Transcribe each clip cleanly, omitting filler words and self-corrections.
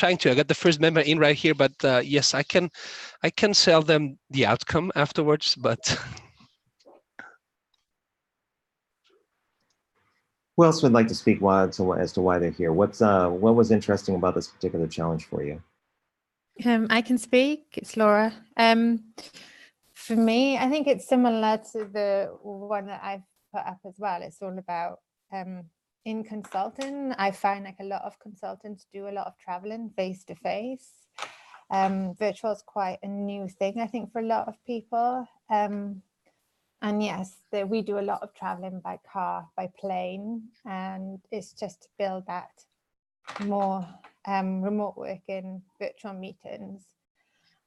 trying to. I got the first member in right here, but yes, I can sell them the outcome afterwards. But who else would like to speak as to why they're here? What was interesting about this particular challenge for you? I can speak. It's Laura. For me, I think it's similar to the one that I've put up as well. It's all about in consulting. I find like a lot of consultants do a lot of traveling face to face. Virtual is quite a new thing, I think, for a lot of people. And yes, we do a lot of traveling by car, by plane, and it's just to build that more remote working, virtual meetings.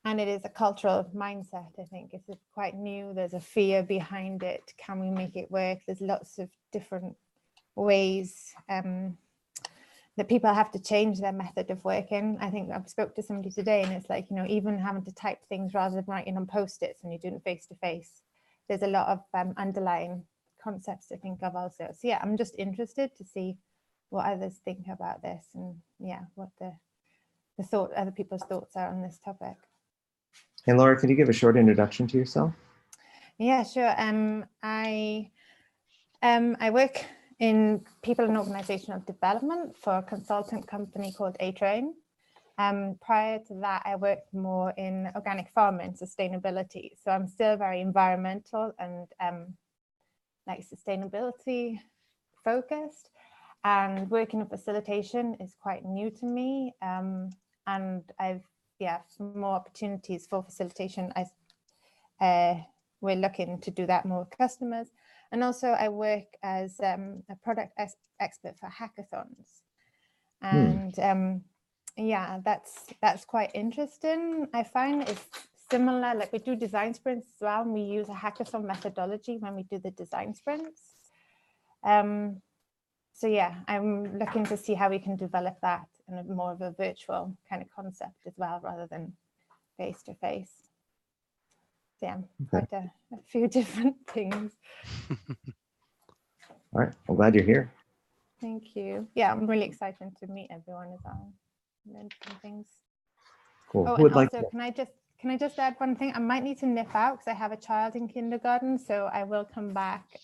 And it is a cultural mindset, I think. It's quite new. There's a fear behind it. Can we make it work? There's lots of different ways that people have to change their method of working. I think I've spoke to somebody today and it's like, you know, even having to type things rather than writing on Post-its when you're doing it face to face. There's a lot of underlying concepts to think of also. So yeah, I'm just interested to see what others think about this and yeah, what the other people's thoughts are on this topic. And Laura, can you give a short introduction to yourself? Yeah, sure. I work in people and organizational development for a consultant company called A-Train. Prior to that, I worked more in organic farming, sustainability. So I'm still very environmental and like sustainability focused. And working in facilitation is quite new to me. And I've some more opportunities for facilitation. We're looking to do that more with customers. And also I work as a product expert for hackathons. And yeah, that's quite interesting. I find it's similar, like we do design sprints as well, and we use a hackathon methodology when we do the design sprints. So yeah, I'm looking to see how we can develop that in a more of a virtual kind of concept as well, rather than face to face. So yeah, quite a few different things. All right, I'm glad you're here. Thank you. Yeah, I'm really excited to meet everyone as well. Learn some things. Cool. Oh, Who would and also, like to... can I just add one thing? I might need to nip out because I have a child in kindergarten, so I will come back.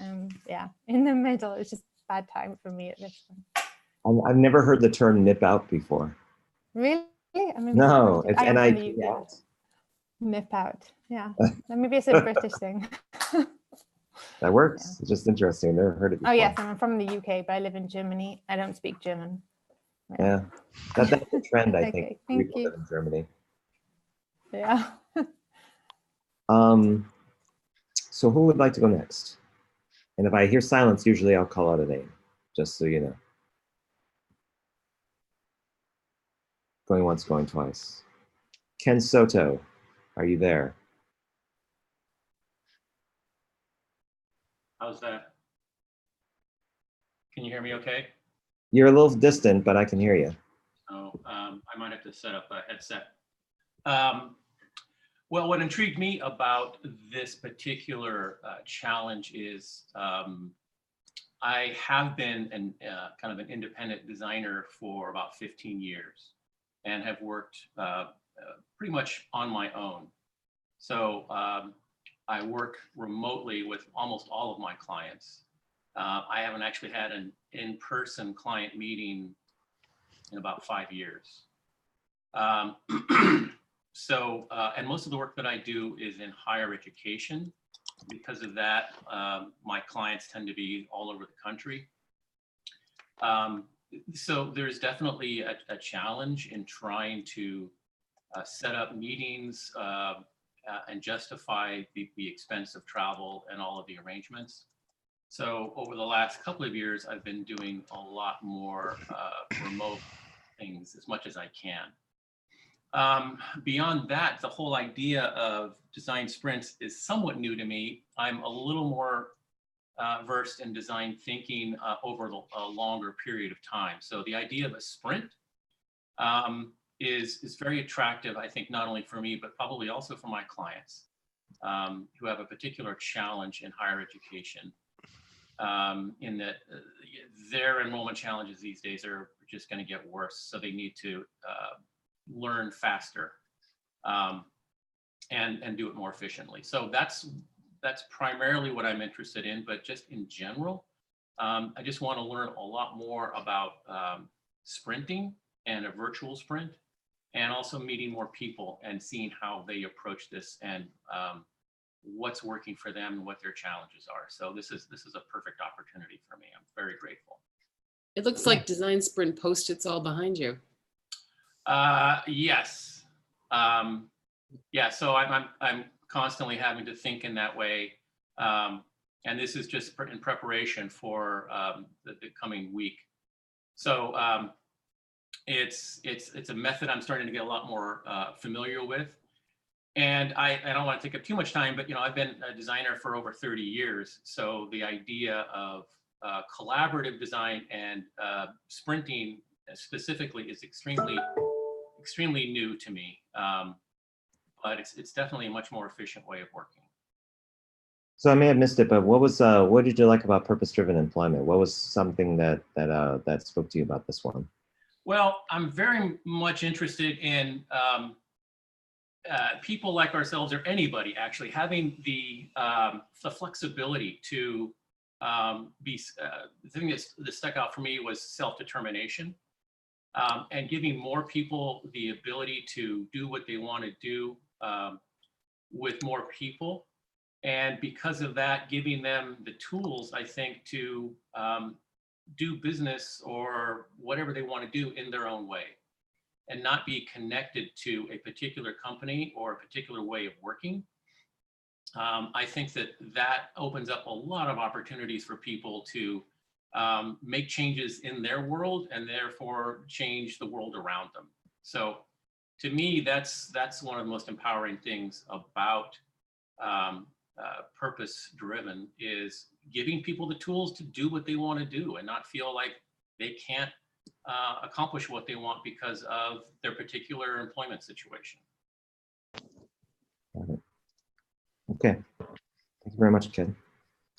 Yeah, in the middle. It's just bad time for me at this point. I've never heard the term nip out before. Really? I mean, no, it's NIP out. Nip out. Yeah, maybe it's a British thing. That works. Yeah. It's just interesting. I've never heard it before. Oh yes, I'm from the UK, but I live in Germany. I don't speak German. Yeah, that's a trend, I okay, think. Thank you. Live in Germany. Yeah. So who would like to go next? And if I hear silence, usually I'll call out a name, just so you know. Going once, going twice. Ken Soto, are you there? How's that? Can you hear me okay? You're a little distant, but I can hear you. Oh, I might have to set up a headset. Well, what intrigued me about this particular challenge is I have been kind of an independent designer for about 15 years and have worked pretty much on my own. So I work remotely with almost all of my clients. I haven't actually had an in-person client meeting in about 5 years. So, and most of the work that I do is in higher education. Because of that, my clients tend to be all over the country. So there's definitely a challenge in trying to set up meetings and justify the expense of travel and all of the arrangements. So over the last couple of years, I've been doing a lot more remote things as much as I can. Beyond that, the whole idea of design sprints is somewhat new to me. I'm a little more versed in design thinking over a longer period of time. So the idea of a sprint is very attractive, I think, not only for me, but probably also for my clients who have a particular challenge in higher education. In that their enrollment challenges these days are just going to get worse. So they need to learn faster and do it more efficiently. So that's primarily what I'm interested in, but just in general, I just want to learn a lot more about sprinting and a virtual sprint, and also meeting more people and seeing how they approach this and what's working for them and what their challenges are. So this is a perfect opportunity for me. I'm very grateful. It looks like Design Sprint Post-its all behind you. Yes. Yeah, so I'm constantly having to think in that way. And this is just in preparation for the coming week. So it's a method I'm starting to get a lot more familiar with. And I don't want to take up too much time, but I've been a designer for over 30 years. So the idea of collaborative design and sprinting specifically is extremely new to me. But it's definitely a much more efficient way of working. So I may have missed it, but what did you like about purpose-driven employment? What was something that spoke to you about this one? Well, I'm very much interested in people like ourselves, or anybody actually, having the flexibility to be. The thing that stuck out for me was self-determination, and giving more people the ability to do what they want to do with more people. And because of that, giving them the tools, I think, to do business or whatever they want to do in their own way, and not be connected to a particular company or a particular way of working. I think that opens up a lot of opportunities for people to make changes in their world and therefore change the world around them. So to me, that's one of the most empowering things about purpose-driven, is giving people the tools to do what they want to do and not feel like they can't accomplish what they want because of their particular employment situation. Got it. Okay, thank you very much, Ken.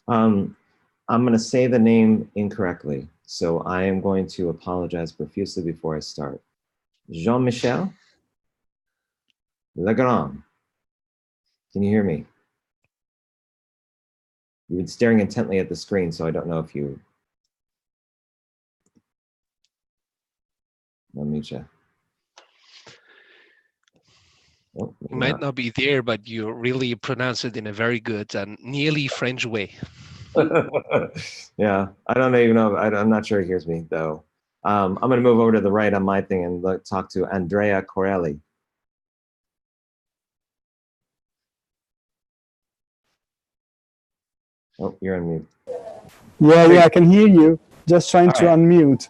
I'm going to say the name incorrectly, so I am going to apologize profusely before I start. Jean-Michel Legrand. Can you hear me? You've been staring intently at the screen, so I don't know if you... I'll meet you. Oh, You might not be there, but you really pronounce it in a very good and nearly French way. Yeah, I don't even know. I'm not sure he hears me, though. I'm going to move over to the right on my thing and talk to Andrea Corelli. Oh, you're on mute. Yeah, I can hear you. Just trying to unmute.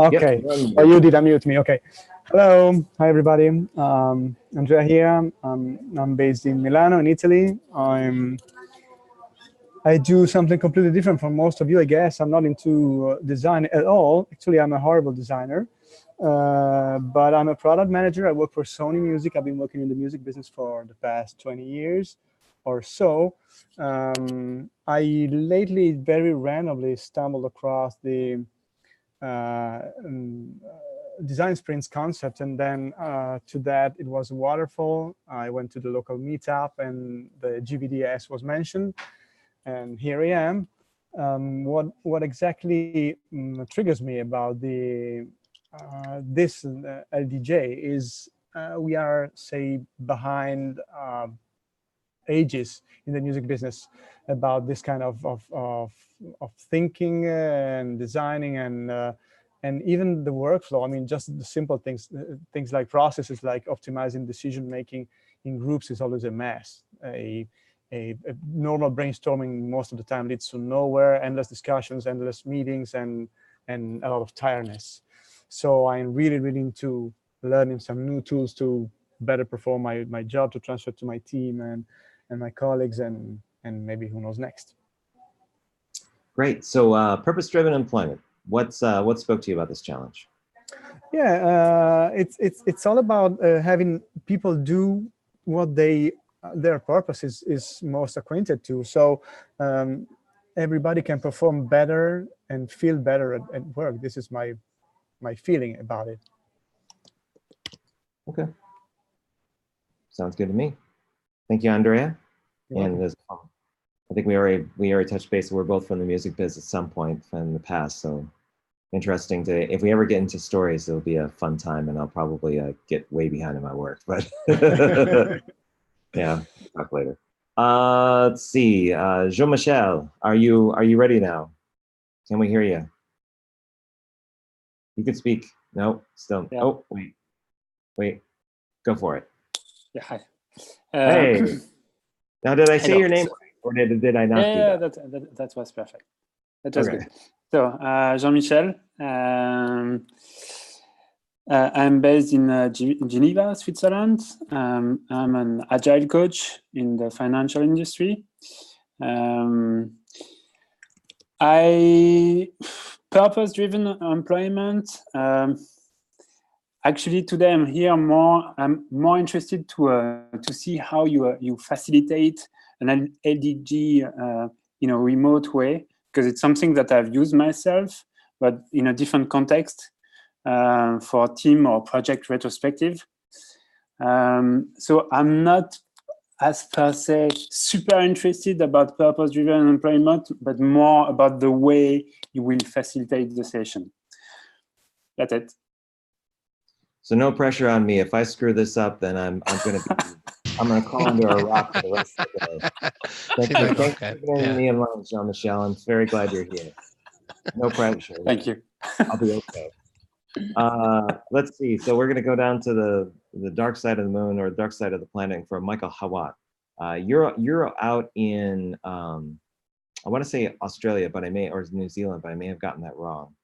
Okay. Yep, Oh, you did unmute me. Okay. Hello. Hi, everybody. Andrea here. I'm based in Milano, in Italy. I do something completely different from most of you, I guess. I'm not into design at all. Actually, I'm a horrible designer. But I'm a product manager. I work for Sony Music. I've been working in the music business for the past 20 years or so. I lately, very randomly, stumbled across the design sprints concept, and then to that it was waterfall. I went to the local meetup and the GVDS was mentioned, and here I am. What exactly triggers me about the this LDJ is we are, say, behind ages in the music business about this kind of thinking and designing and even the workflow. I mean, just the simple things like processes like optimizing decision making in groups is always a mess. A normal brainstorming most of the time leads to nowhere, endless discussions, endless meetings, and a lot of tiredness. So I'm really into learning some new tools to better perform my job, to transfer to my team and my colleagues, and maybe who knows next. Great. So purpose-driven employment. What spoke to you about this challenge? Yeah, it's all about having people do what their purpose is most acquainted to. So everybody can perform better and feel better at work. This is my feeling about it. Okay. Sounds good to me. Thank you, Andrea. You're And welcome. I think we already touched base. We're both from the music biz at some point in the past. So interesting to, if we ever get into stories, it'll be a fun time, and I'll probably get way behind in my work, but yeah, talk later. Let's see, Jean-Michel, are you ready now? Can we hear you? You could speak. No, still. Yeah. Oh, wait, go for it. Yeah, hi. Hey, now did I say hello. your name right, or did I not do Yeah, that? that was perfect. That was Okay. good. So, Jean-Michel, I'm based in Geneva, Switzerland. I'm an agile coach in the financial industry. Purpose-driven employment. Actually, today I'm here I'm more interested to see how you facilitate an LDJ in a remote way, because it's something that I've used myself, but in a different context for team or project retrospective. So I'm not as per se super interested about purpose-driven employment, but more about the way you will facilitate the session. That's it. So no pressure on me. If I screw this up, then I'm gonna crawl under a rock for the rest of the day. Thanks for keeping me in line, Jean-Michel. I'm very glad you're here. No pressure. Thank you. I'll be okay. Let's see. So we're gonna go down to the dark side of the moon, or dark side of the planet, for Michael Hawat. You're out in I want to say Australia, but or New Zealand, but I may have gotten that wrong.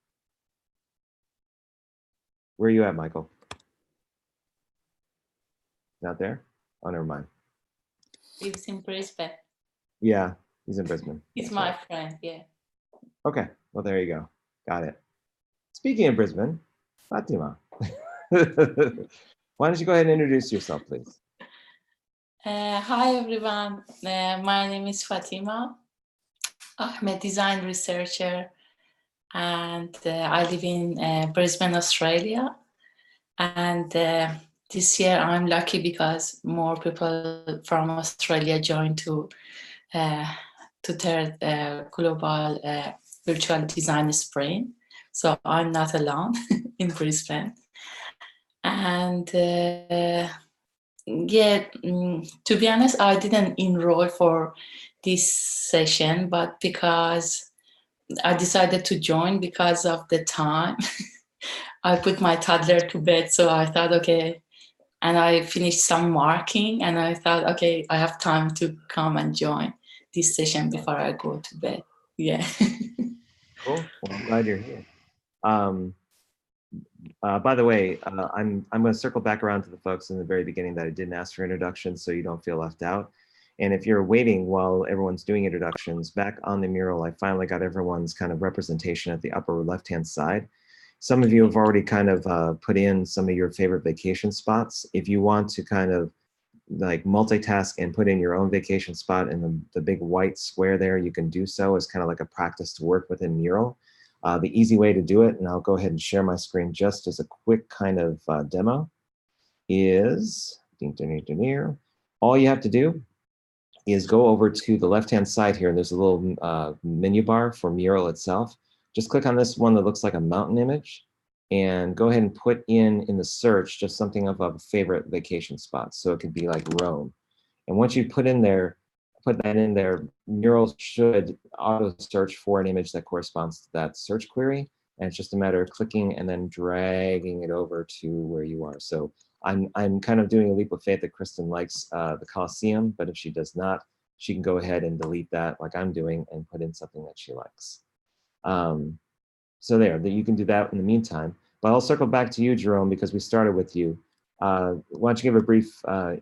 Where are you at, Michael? Not there? Oh, never mind. He's in Brisbane. Yeah, he's in Brisbane. He's my friend, yeah. Okay, well, there you go. Got it. Speaking of Brisbane, Fatima, why don't you go ahead and introduce yourself, please? Hi, everyone. My name is Fatima. I'm a design researcher, and I live in Brisbane, Australia. And this year I'm lucky because more people from Australia joined to third global virtual design sprint. So I'm not alone in Brisbane. And yeah, to be honest, I didn't enroll for this session, but because I decided to join because of the time. I put my toddler to bed, so I thought, okay, and I finished some marking, and I thought, okay, I have time to come and join this session before I go to bed. Yeah. Cool. Well, I'm glad you're here. By the way, I'm going to circle back around to the folks in the very beginning that I didn't ask for introductions, so you don't feel left out. And if you're waiting while everyone's doing introductions, back on the mural, I finally got everyone's kind of representation at the upper left-hand side. Some of you have already kind of put in some of your favorite vacation spots. If you want to kind of like multitask and put in your own vacation spot in the big white square there, you can do so as kind of like a practice to work within Mural. The easy way to do it, and I'll go ahead and share my screen just as a quick kind of demo, is all you have to do is go over to the left-hand side here, and there's a little menu bar for Mural itself. Just click on this one that looks like a mountain image, and go ahead and put in the search just something of a favorite vacation spot. So it could be like Rome. And once you put that in there, Mural should auto search for an image that corresponds to that search query. And it's just a matter of clicking and then dragging it over to where you are. So I'm kind of doing a leap of faith that Kristen likes the Colosseum, but if she does not, she can go ahead and delete that like I'm doing and put in something that she likes. So there, that you can do that in the meantime. But I'll circle back to you, Jerome, because we started with you. Why don't you give a brief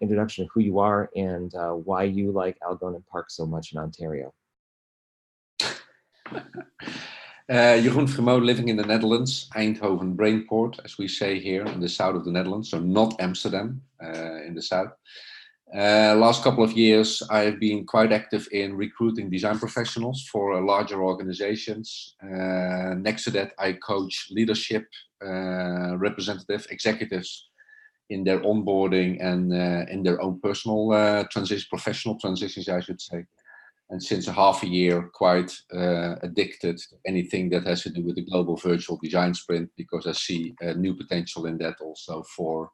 introduction of who you are and why you like Algonquin Park so much in Ontario? Jeroen Vermoot, living in the Netherlands, Eindhoven, Brainport, as we say here in the south of the Netherlands, so not Amsterdam in the south. Last couple of years, I've been quite active in recruiting design professionals for larger organizations. Next to that, I coach leadership, representative executives in their onboarding and in their own personal professional transitions, I should say. And since a half a year, quite addicted to anything that has to do with the Global Virtual Design Sprint, because I see new potential in that also for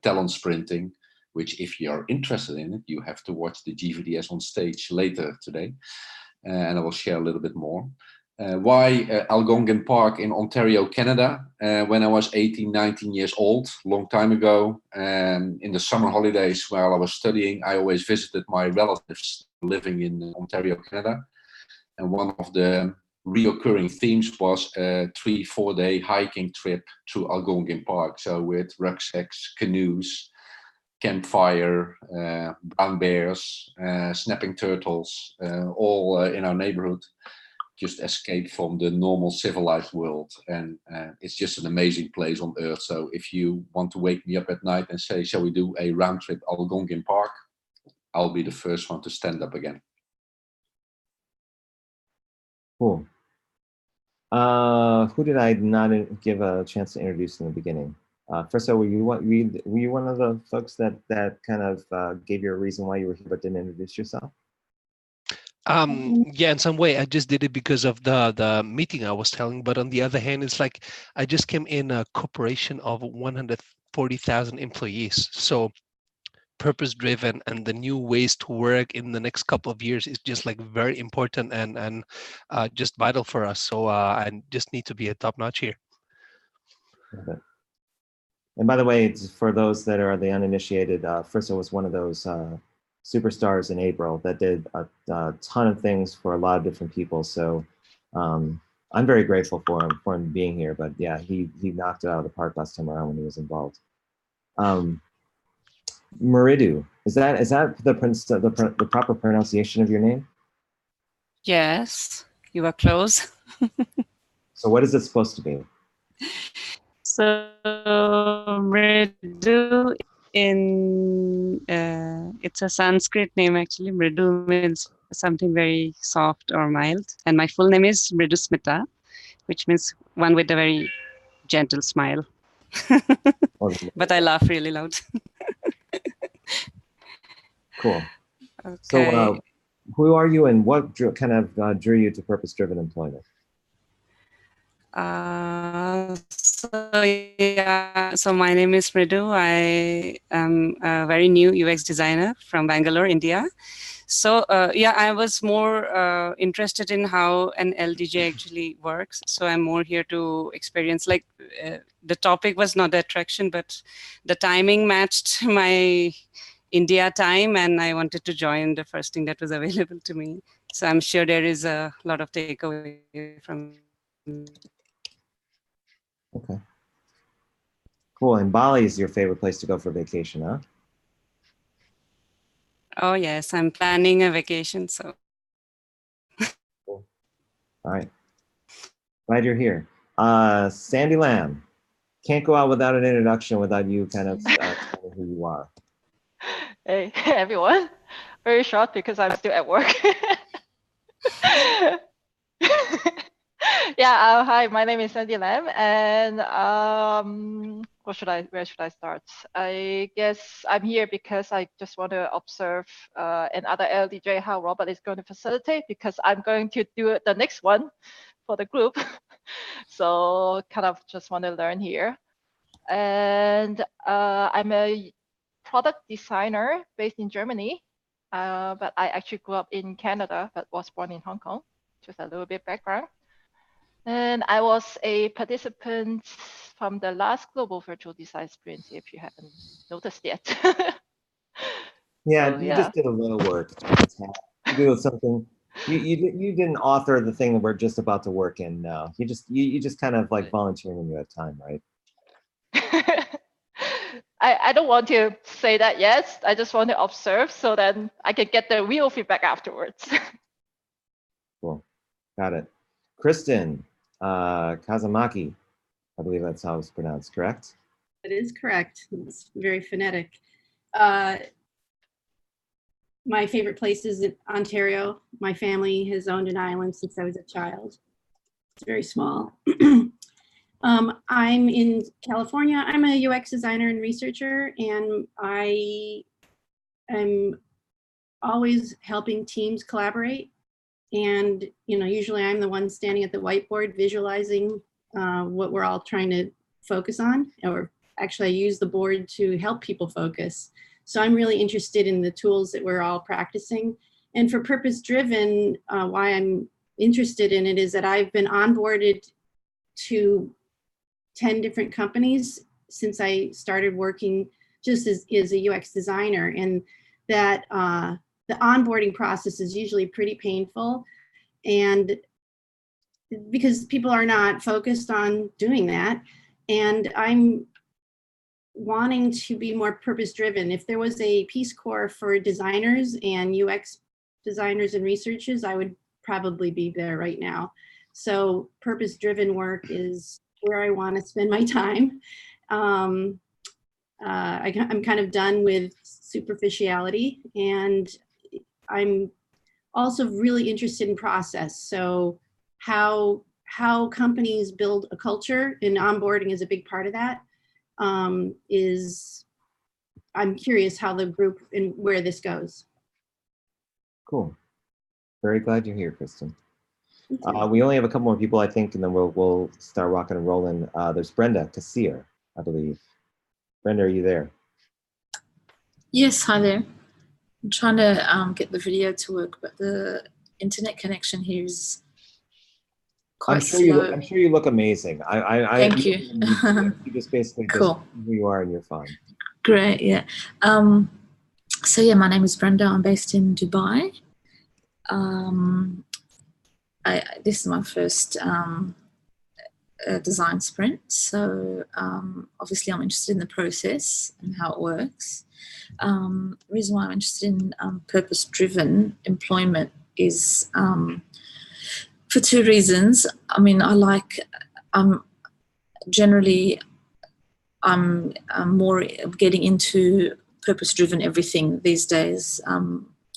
talent sprinting, which if you are interested in it, you have to watch the GVDS on stage later today. And I will share a little bit more. Why Algonquin Park in Ontario, Canada? When I was 18, 19 years old, long time ago, in the summer holidays while I was studying, I always visited my relatives living in Ontario, Canada. And one of the reoccurring themes was a 3-4 day hiking trip to Algonquin Park. So with rucksacks, canoes, campfire, brown bears, snapping turtles, all in our neighborhood. Just escape from the normal civilized world, and it's just an amazing place on earth. So if you want to wake me up at night and say, shall we do a round trip Algonquin Park, I'll be the first one to stand up again. Cool. Who did I not give a chance to introduce in the beginning? First of all, were you one of the folks that kind of gave you a reason why you were here but didn't introduce yourself? Yeah, in some way I just did it because of the meeting I was telling, but on the other hand, it's like I just came in a corporation of 140,000 employees, so purpose driven and the new ways to work in the next couple of years is just like very important and just vital for us. So I just need to be a top notch here. And by the way, it's for those that are the uninitiated, Frisso was one of those superstars in April that did a ton of things for a lot of different people. So I'm very grateful for him being here. But yeah, he knocked it out of the park last time around when he was involved. Meridu, is that the proper pronunciation of your name? Yes, you are close. So what is it supposed to be? So Mridu it's a Sanskrit name actually. Mridu means something very soft or mild. And my full name is Mridu Smita, which means one with a very gentle smile. But I laugh really loud. Cool. Okay. So who are you and what kind of drew you to purpose-driven employment? So my name is Mridu. I am a very new UX designer from Bangalore, India. So yeah, I was more interested in how an LDJ actually works. So I'm more here to experience, like the topic was not the attraction, but the timing matched my India time, and I wanted to join the first thing that was available to me. So I'm sure there is a lot of takeaway from. Okay. Cool. And Bali is your favorite place to go for vacation, huh? Oh yes, I'm planning a vacation, so. Cool. All right. Glad you're here. Sandy Lamb, can't go out without an introduction without you kind of telling who you are. Hey everyone, very short because I'm still at work. Yeah, hi, my name is Sandy Lam, and where should I start? I guess I'm here because I just want to observe another LDJ how Robert is going to facilitate, because I'm going to do the next one for the group. So kind of just want to learn here. And I'm a product designer based in Germany, but I actually grew up in Canada, but was born in Hong Kong. Just a little bit background. And I was a participant from the last Global Virtual Design Sprint, if you haven't noticed yet. Yeah, So, you just did a little work. You do something. You didn't author the thing that we're just about to work in now. You just kind of like volunteering when you have time, right? I don't want to say that yet. I just want to observe so then I can get the real feedback afterwards. Cool. Got it. Kristen Kazamaki, I believe that's how it's pronounced, correct? That is correct. It's very phonetic. My favorite place is in Ontario. My family has owned an island since I was a child. It's very small. I'm in California. I'm a UX designer and researcher, and I am always helping teams collaborate. And, you know, usually I'm the one standing at the whiteboard visualizing what we're all trying to focus on, or actually I use the board to help people focus. So I'm really interested in the tools that we're all practicing. And for purpose driven, why I'm interested in it is that I've been onboarded to 10 different companies since I started working just as a UX designer. And that the onboarding process is usually pretty painful, and because people are not focused on doing that. And I'm wanting to be more purpose driven. If there was a Peace Corps for designers and UX designers and researchers, I would probably be there right now. So purpose driven work is where I want to spend my time. I'm kind of done with superficiality, and I'm also really interested in process. So how companies build a culture, and onboarding is a big part of that. I'm curious how the group and where this goes. Cool. Very glad you're here, Kristen. We only have a couple more people, I think, and then we'll start rocking and rolling. There's Brenda Kassir, I believe. Brenda, are you there? Yes, hi there. I'm trying to get the video to work, but the internet connection here is quite slow. I'm sure you look amazing. Thank you. You just basically Cool. just who you are and you're fine. Great, yeah. So yeah, my name is Brenda. I'm based in Dubai. This is my first design sprint. So obviously I'm interested in the process and how it works. The reason why I'm interested in purpose-driven employment is for two reasons. I mean, generally I'm more getting into purpose-driven everything these days.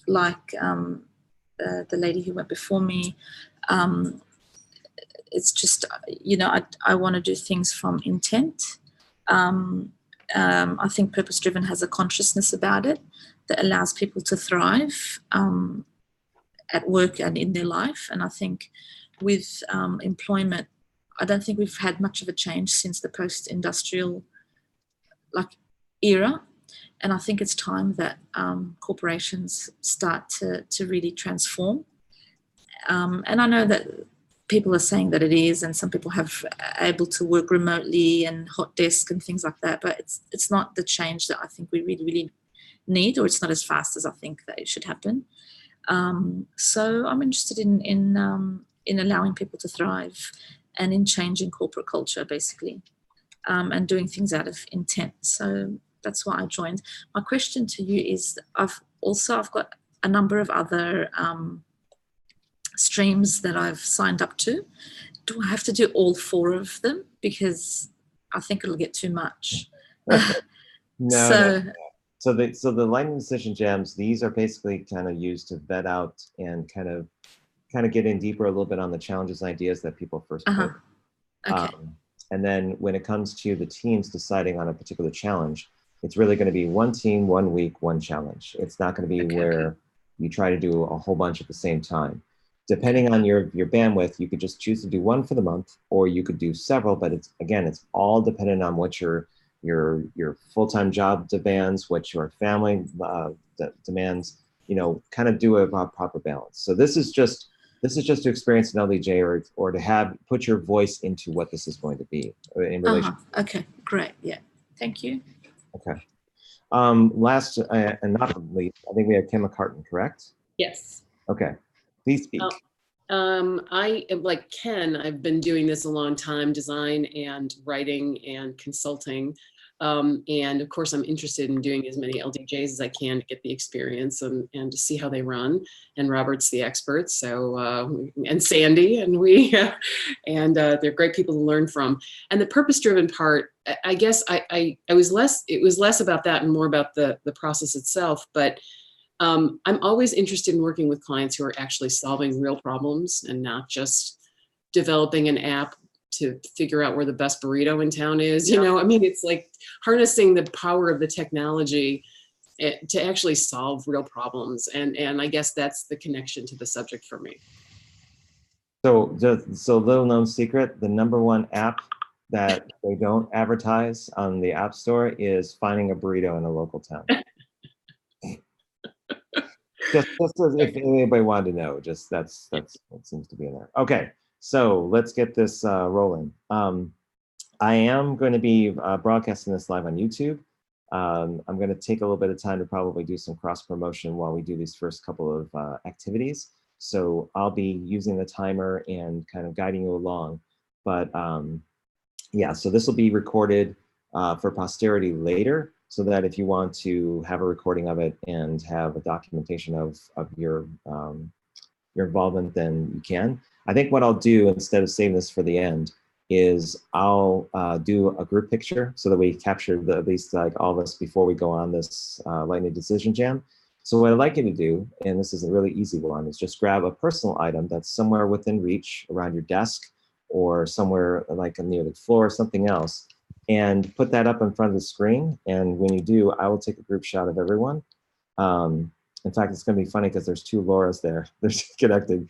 The lady who went before me, it's just, you know, I want to do things from intent. I think purpose-driven has a consciousness about it that allows people to thrive at work and in their life. And I think with employment, I don't think we've had much of a change since the post-industrial era. And I think it's time that corporations start to really transform. And I know that people are saying that it is, and some people have able to work remotely and hot desk and things like that, but it's not the change that I think we really, really need, or it's not as fast as I think that it should happen. So I'm interested in allowing people to thrive and in changing corporate culture, basically, and doing things out of intent. So that's why I joined. My question to you is, I've got a number of other streams that I've signed up to. Do I have to do all 4 of them? Because I think it'll get too much. No. So the Lightning Decision Gems, these are basically kind of used to vet out and kind of get in deeper a little bit on the challenges and ideas that people first put. Okay. And then when it comes to the teams deciding on a particular challenge, it's really going to be one team, 1 week, 1 challenge. It's not going to be where you try to do a whole bunch at the same time. Depending on your bandwidth, you could just choose to do 1 for the month, or you could do several, but it's all dependent on what your full-time job demands, what your family demands, you know, kind of do a proper balance. So this is just to experience an LDJ or to put your voice into what this is going to be in relation. Okay, great. Yeah, thank you. Okay. Last and not least, I think we have Kim McCartan, correct? Yes. Okay, please speak. I am like Ken. I've been doing this a long time, design and writing and consulting. And of course, I'm interested in doing as many LDJs as I can to get the experience and to see how they run. And Robert's the expert, so and Sandy, and they're great people to learn from. And the purpose-driven part, I guess it was less about that and more about the process itself. But I'm always interested in working with clients who are actually solving real problems and not just developing an app figure out where the best burrito in town is. You know, I mean, it's like harnessing the power of the technology to actually solve real problems. And I guess that's the connection to the subject for me. So little known secret, the #1 app that they don't advertise on the App Store is finding a burrito in a local town. just as if anybody wanted to know, just that's what seems to be in there. Okay, so let's get this rolling. I am going to be broadcasting this live on YouTube. I'm going to take a little bit of time to probably do some cross promotion while we do these first couple of activities. So I'll be using the timer and kind of guiding you along. But yeah, so this will be recorded for posterity later, so that if you want to have a recording of it and have a documentation of your involvement, then you can. I think what I'll do, instead of saving this for the end, is I'll do a group picture so that we capture at least like all of us before we go on this Lightning Decision Jam. So what I'd like you to do, and this is a really easy one, is just grab a personal item that's somewhere within reach around your desk or somewhere like near the floor or something else, and put that up in front of the screen. And when you do, I will take a group shot of everyone. In fact, it's going to be funny because there's 2 Lauras there. They're connected.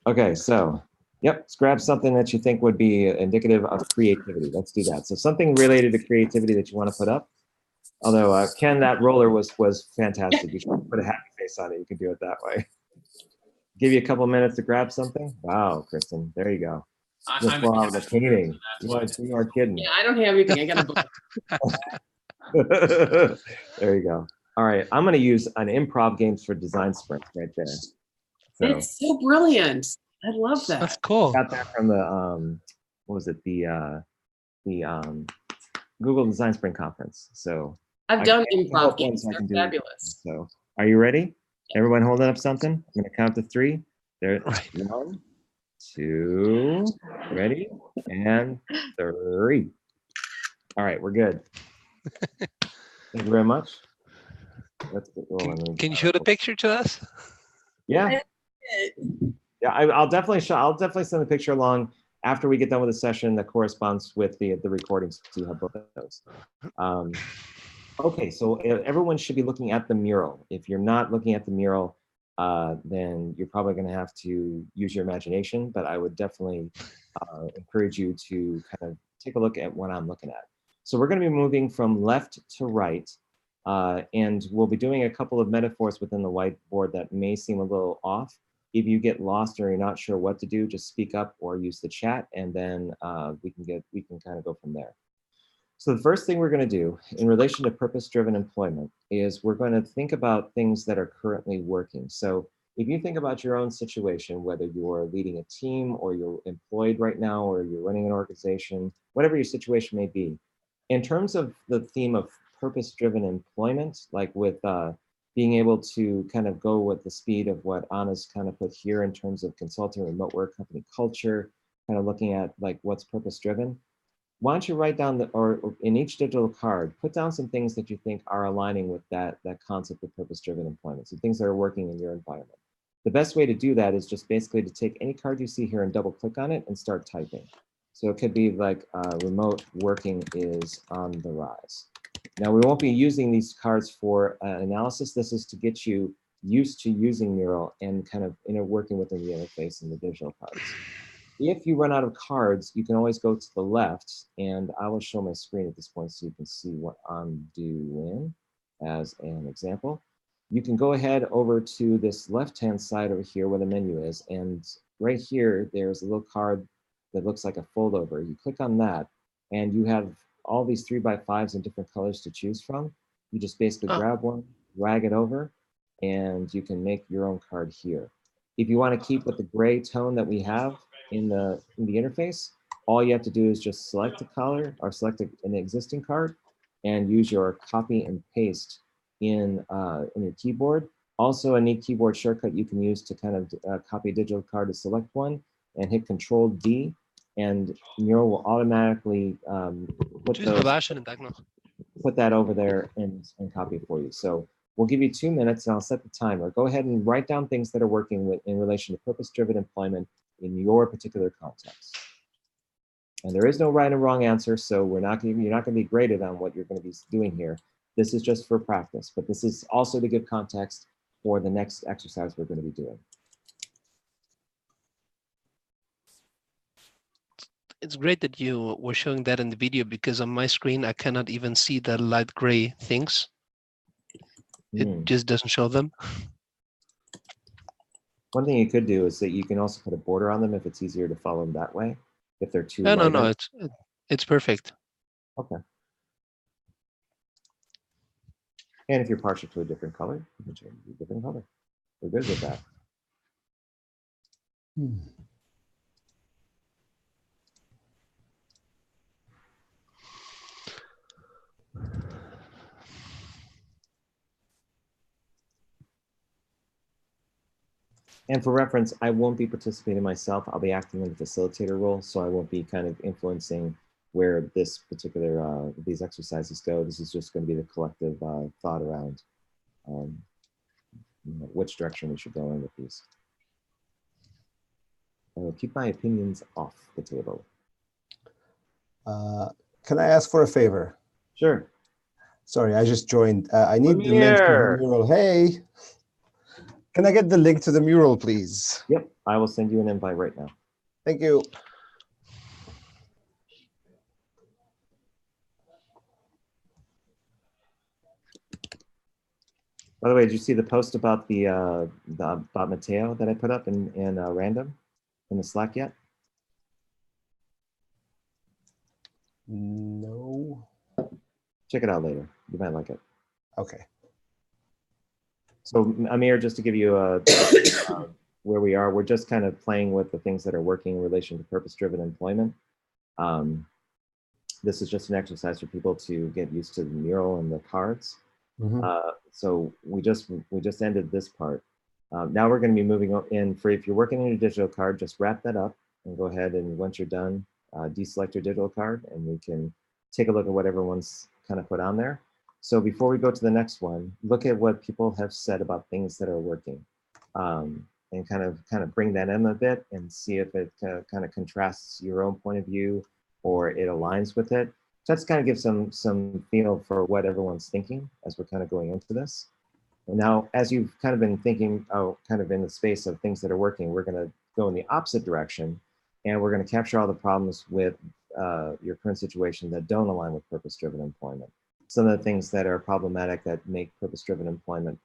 Okay, so yep, let's grab something that you think would be indicative of creativity. Let's do that. So something related to creativity that you want to put up. Although, Ken, that roller was fantastic. You can put a happy face on it. You can do it that way. Give you a couple minutes to grab something. Wow, Kristen, there you go. Just wow, the painting. You are kidding. Yeah, I don't have anything. I got a book. There you go. All right, I'm going to use an improv games for design sprint right there. So, it's so brilliant. I love that. That's cool. Got that from the what was it? The Google Design Sprint Conference. So I've done improv games. They're fabulous. So are you ready? Everyone holding up something? I'm going to count to 3. There, 1, 2, ready, and 3. All right, we're good. Thank you very much. Let's get rolling. Can you show the picture to us? Yeah. Yeah, I'll definitely send the picture along after we get done with the session that corresponds with the recordings, so you have both of those. Okay, so everyone should be looking at the mural. If you're not looking at the mural, then you're probably going to have to use your imagination, but I would definitely encourage you to kind of take a look at what I'm looking at. So we're going to be moving from left to right, and we'll be doing a couple of metaphors within the whiteboard that may seem a little off. If you get lost or you're not sure what to do, just speak up or use the chat, and then we can kind of go from there. So the first thing we're going to do in relation to purpose-driven employment is we're going to think about things that are currently working. So if you think about your own situation, whether you're leading a team or you're employed right now or you're running an organization, whatever your situation may be, in terms of the theme of purpose-driven employment, like with being able to kind of go with the speed of what Anna's kind of put here in terms of consulting, remote work, company culture, kind of looking at like what's purpose-driven. Why don't you write down, or in each digital card, put down some things that you think are aligning with that concept of purpose-driven employment, so things that are working in your environment. The best way to do that is just basically to take any card you see here and double click on it and start typing. So it could be like remote working is on the rise. Now we won't be using these cards for analysis. This is to get you used to using Mural and kind of working within the interface and the digital cards. If you run out of cards, you can always go to the left, and I will show my screen at this point so you can see what I'm doing as an example. You can go ahead over to this left-hand side over here where the menu is, and right here, there's a little card that looks like a fold over. You click on that, and you have all these 3x5s in different colors to choose from. You just basically grab one, drag it over, and you can make your own card here. If you want to keep with the gray tone that we have in the interface, all you have to do is just select a color or select an existing card and use your copy and paste in your keyboard. Also, a neat keyboard shortcut you can use to kind of copy a digital card to select one and hit Control-D, and Mural will automatically put that over there and copy it for you. So we'll give you 2 minutes and I'll set the timer. Go ahead and write down things that are working in relation to purpose-driven employment in your particular context. And there is no right and wrong answer, so you're not going to be graded on what you're going to be doing here. This is just for practice, but this is also to give context for the next exercise we're going to be doing. It's great that you were showing that in the video, because on my screen, I cannot even see the light gray things. It just doesn't show them. One thing you could do is that you can also put a border on them if it's easier to follow them that way. If they're too No, lighter. it's perfect. Okay. And if you're partial to a different color, you can change to a different color. We're good with that. And for reference, I won't be participating myself. I'll be acting in the facilitator role, so I won't be kind of influencing where this particular, these exercises go. This is just going to be the collective thought around which direction we should go in with these. I will keep my opinions off the table. Can I ask for a favor? Sure. Sorry, I just joined. I need the link to the mural. Hey, can I get the link to the mural, please? Yep, I will send you an invite right now. Thank you. By the way, did you see the post about about Mateo that I put up in random in the Slack yet? No. Check it out later. You might like it. Okay. So Amir, just to give you where we are, we're just kind of playing with the things that are working in relation to purpose-driven employment. This is just an exercise for people to get used to the mural and the cards. So we just ended this part. Now we're going to be moving in for, if you're working on your digital card, just wrap that up and go ahead, and once you're done, deselect your digital card and we can take a look at what everyone's kind of put on there. So before we go to the next one, look at what people have said about things that are working, and kind of bring that in a bit and see if it kind of contrasts your own point of view or it aligns with it. So let's kind of give some feel for what everyone's thinking as we're kind of going into this. And now, as you've kind of been thinking, kind of in the space of things that are working, we're going to go in the opposite direction, and we're going to capture all the problems with your current situation that don't align with purpose-driven employment. Some of the things that are problematic that make purpose-driven employment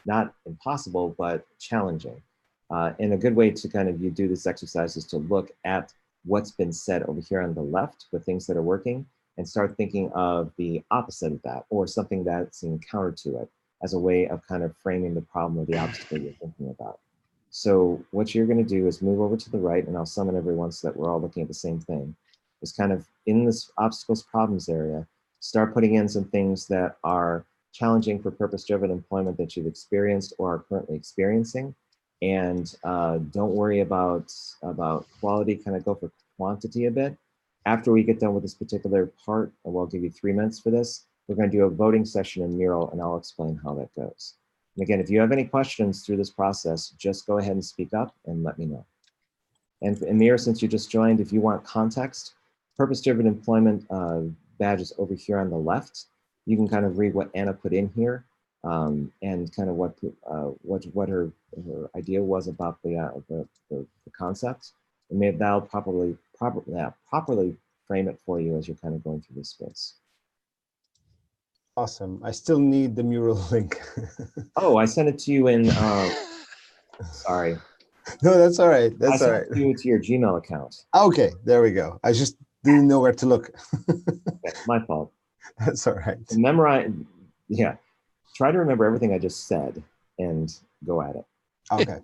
not impossible, but challenging. And a good way to kind of do this exercise is to look at what's been said over here on the left with things that are working and start thinking of the opposite of that or something that's in counter to it as a way of kind of framing the problem or the obstacle you're thinking about. So what you're going to do is move over to the right, and I'll summon everyone so that we're all looking at the same thing. Is kind of in this obstacles problems area, start putting in some things that are challenging for purpose-driven employment that you've experienced or are currently experiencing. And don't worry about quality, kind of go for quantity a bit. After we get done with this particular part, and we'll give you 3 minutes for this, we're going to do a voting session in Mural, and I'll explain how that goes. And again, if you have any questions through this process, just go ahead and speak up and let me know. And for Amir, since you just joined, if you want context, purpose-driven employment badge is over here on the left. You can kind of read what Anna put in here and kind of what her idea was about the concept. And maybe that'll properly frame it for you as you're kind of going through this space. Awesome. I still need the mural link. Oh, I sent it to you in, sorry. No, that's all right. That's all right. I sent it to your Gmail account. Okay, there we go. I just didn't know where to look. Okay, my fault. That's all right. Memorize, yeah. Try to remember everything I just said and go at it. Okay.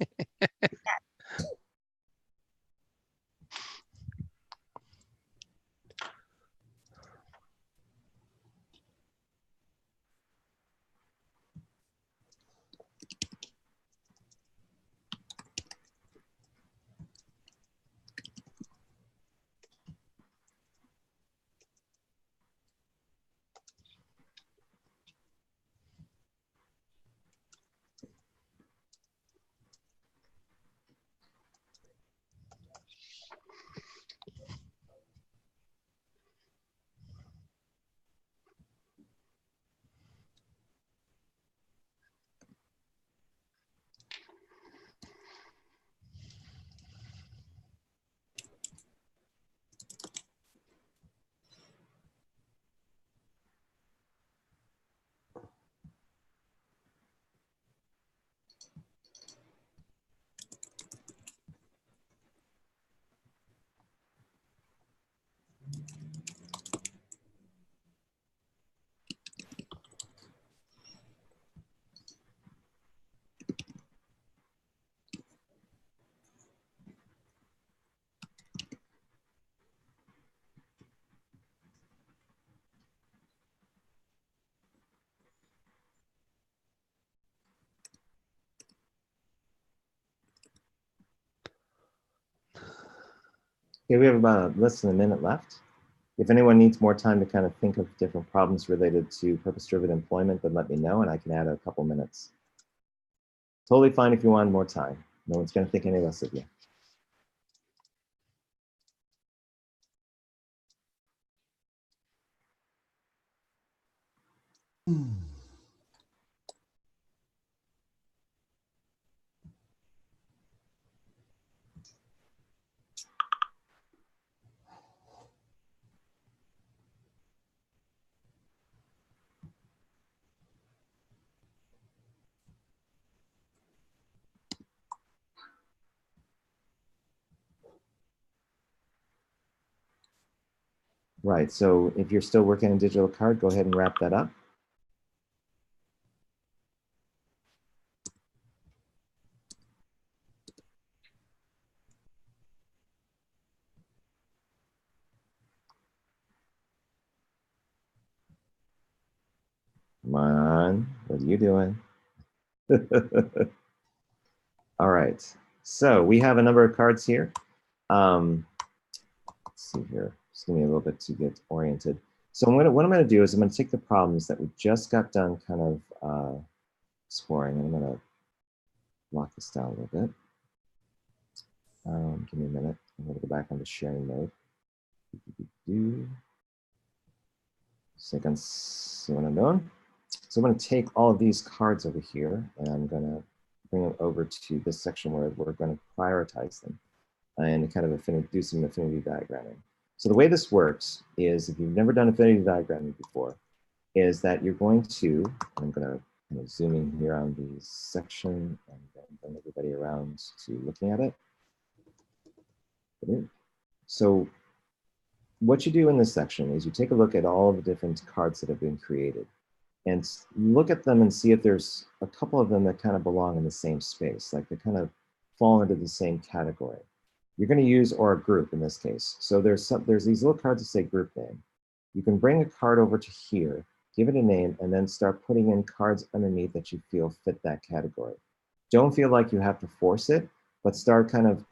Okay, we have about less than a minute left. If anyone needs more time to kind of think of different problems related to purpose-driven employment, then let me know and I can add a couple minutes. Totally fine if you want more time. No one's going to think any less of you. Right, so if you're still working on digital card, go ahead and wrap that up. Come on, what are you doing? All right, so we have a number of cards here. Let's see here, just give me a little bit to get oriented. So what I'm gonna do is I'm gonna take the problems that we just got done kind of exploring, and I'm gonna lock this down a little bit. Give me a minute, I'm gonna go back onto sharing mode. So you can see what I'm doing. So I'm going to take all of these cards over here and I'm going to bring them over to this section where we're going to prioritize them and kind of do some affinity diagramming. So the way this works is, if you've never done affinity diagramming before, is that you're going to, I'm going to kind of zoom in here on the section and then bring everybody around to looking at it. So what you do in this section is you take a look at all of the different cards that have been created and look at them and see if there's a couple of them that kind of belong in the same space, like they kind of fall into the same category. You're going to use, or a group in this case. So there's these little cards that say group name. You can bring a card over to here, give it a name, and then start putting in cards underneath that you feel fit that category. Don't feel like you have to force it, but start kind of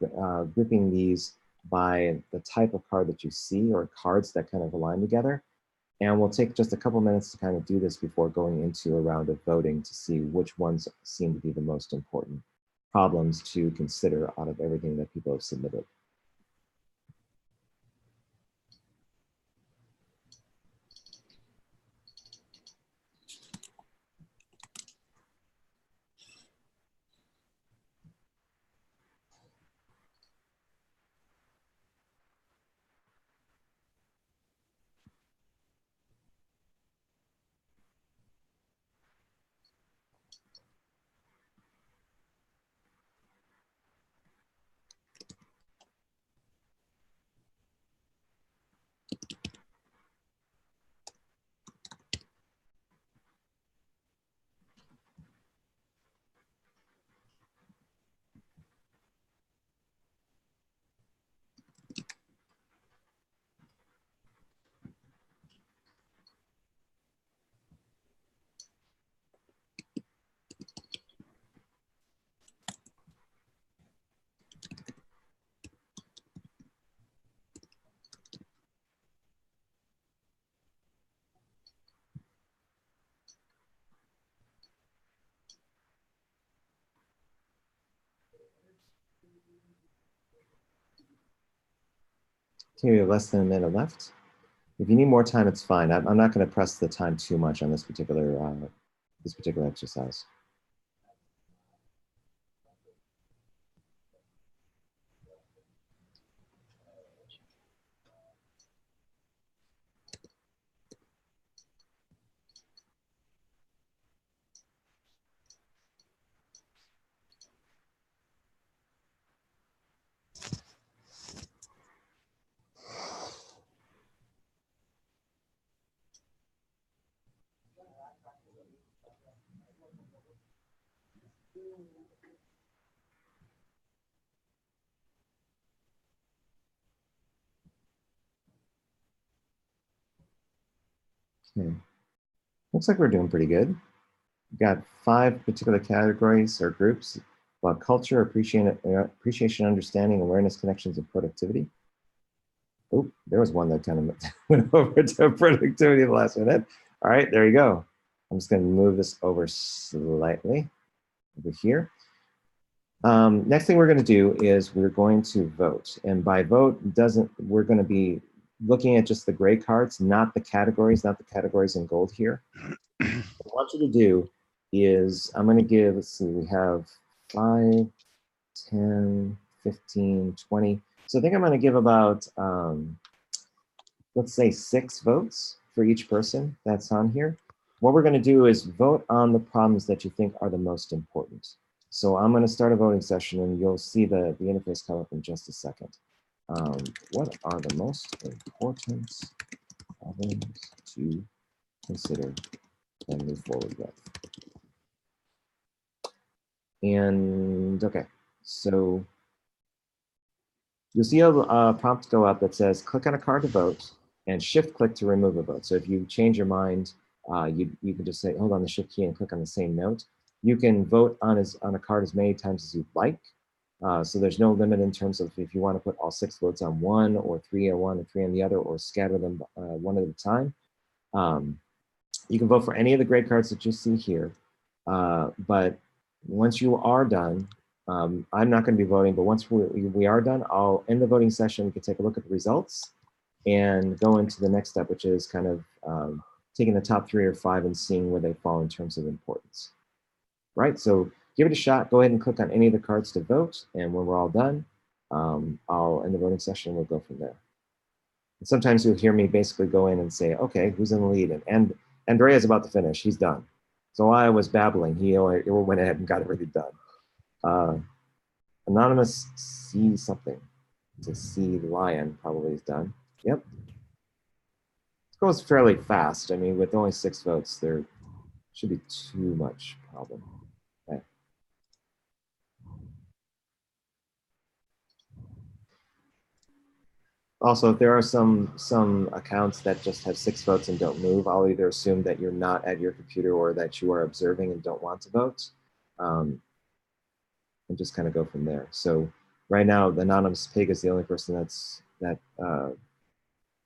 grouping these by the type of card that you see, or cards that kind of align together. And we'll take just a couple minutes to kind of do this before going into a round of voting to see which ones seem to be the most important problems to consider out of everything that people have submitted. Okay, we have less than a minute left. If you need more time, it's fine. I'm not going to press the time too much on this particular exercise. Okay. Looks like we're doing pretty good. We've got 5 particular categories or groups about culture, appreciation, understanding, awareness, connections, and productivity. Oh, there was one that kind of went over to productivity the last minute. All right, there you go. I'm just going to move this over slightly over here. Next thing we're going to do is we're going to vote. And by vote, we're going to be looking at just the gray cards, not the categories in gold here. What I want you to do is I'm going to give, let's see, we have 5, 10, 15, 20. So I think I'm going to give about, let's say 6 votes for each person that's on here. What we're going to do is vote on the problems that you think are the most important. So I'm going to start a voting session and you'll see the interface come up in just a second. What are the most important problems to consider and move forward with? And okay, so you'll see a prompt go up that says, click on a card to vote and shift click to remove a vote. So if you change your mind, you can just say, hold on the shift key and click on the same note. You can vote on a card as many times as you'd like. So there's no limit in terms of if you want to put all 6 votes on one, or 3 on one, and 3 on the other, or scatter them one at a time. You can vote for any of the gray cards that you see here. But once you are done, I'm not going to be voting, but once we are done, I'll end the voting session. We can take a look at the results and go into the next step, which is kind of taking the top 3 or 5 and seeing where they fall in terms of importance. Right, so give it a shot. Go ahead and click on any of the cards to vote. And when we're all done, I'll end the voting session and we'll go from there. And sometimes you'll hear me basically go in and say, okay, who's in the lead? And Andrea's about to finish. He's done. So while I was babbling, he went ahead and got everything done. Anonymous C something. To C Lion probably is done. Yep. It goes fairly fast. I mean, with only 6 votes, there should be too much problem. Okay. Also, if there are some accounts that just have 6 votes and don't move, I'll either assume that you're not at your computer or that you are observing and don't want to vote, and just kind of go from there. So right now, the anonymous pig is the only person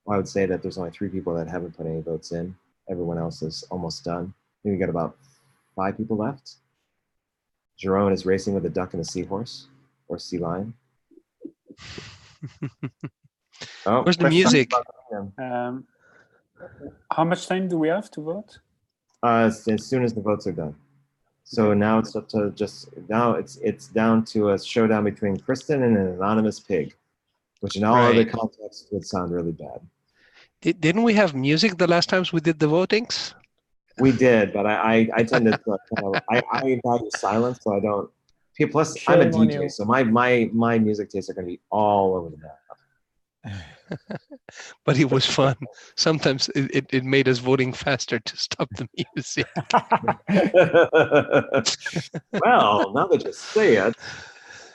well, I would say that there's only 3 people that haven't put any votes in. Everyone else is almost done. I think we got about 5 people left. Jerome is racing with a duck and a seahorse, or sea lion. Oh, where's the music? How much time do we have to vote? As soon as the votes are done. So now it's up to it's down to a showdown between Kristen and an anonymous pig, which in all other contexts would sound really bad. Didn't we have music the last times we did the votings? We did, but I tend to I value silence, so I don't. Plus, I'm a DJ, so my music tastes are going to be all over the map. But it was fun. Sometimes it made us voting faster to stop the music. Well, now that you say it,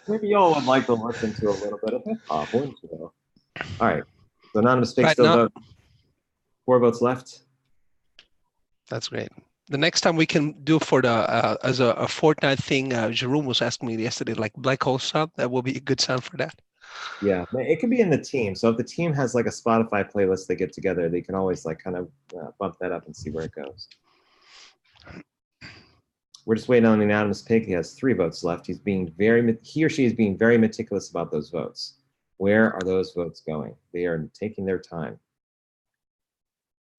maybe y'all would like to listen to a little bit of hip hop, wouldn't you? All right. So anonymous pig still vote. 4 votes left. That's great. The next time we can do for the as a fortnight thing. Jerome was asking me yesterday, like black hole sound. That will be a good sound for that. Yeah, it could be in the team. So if the team has like a Spotify playlist they get together, they can always like kind of bump that up and see where it goes. We're just waiting on the anonymous pig. He has 3 votes left. He or she is being very meticulous about those votes. Where are those votes going? They are taking their time.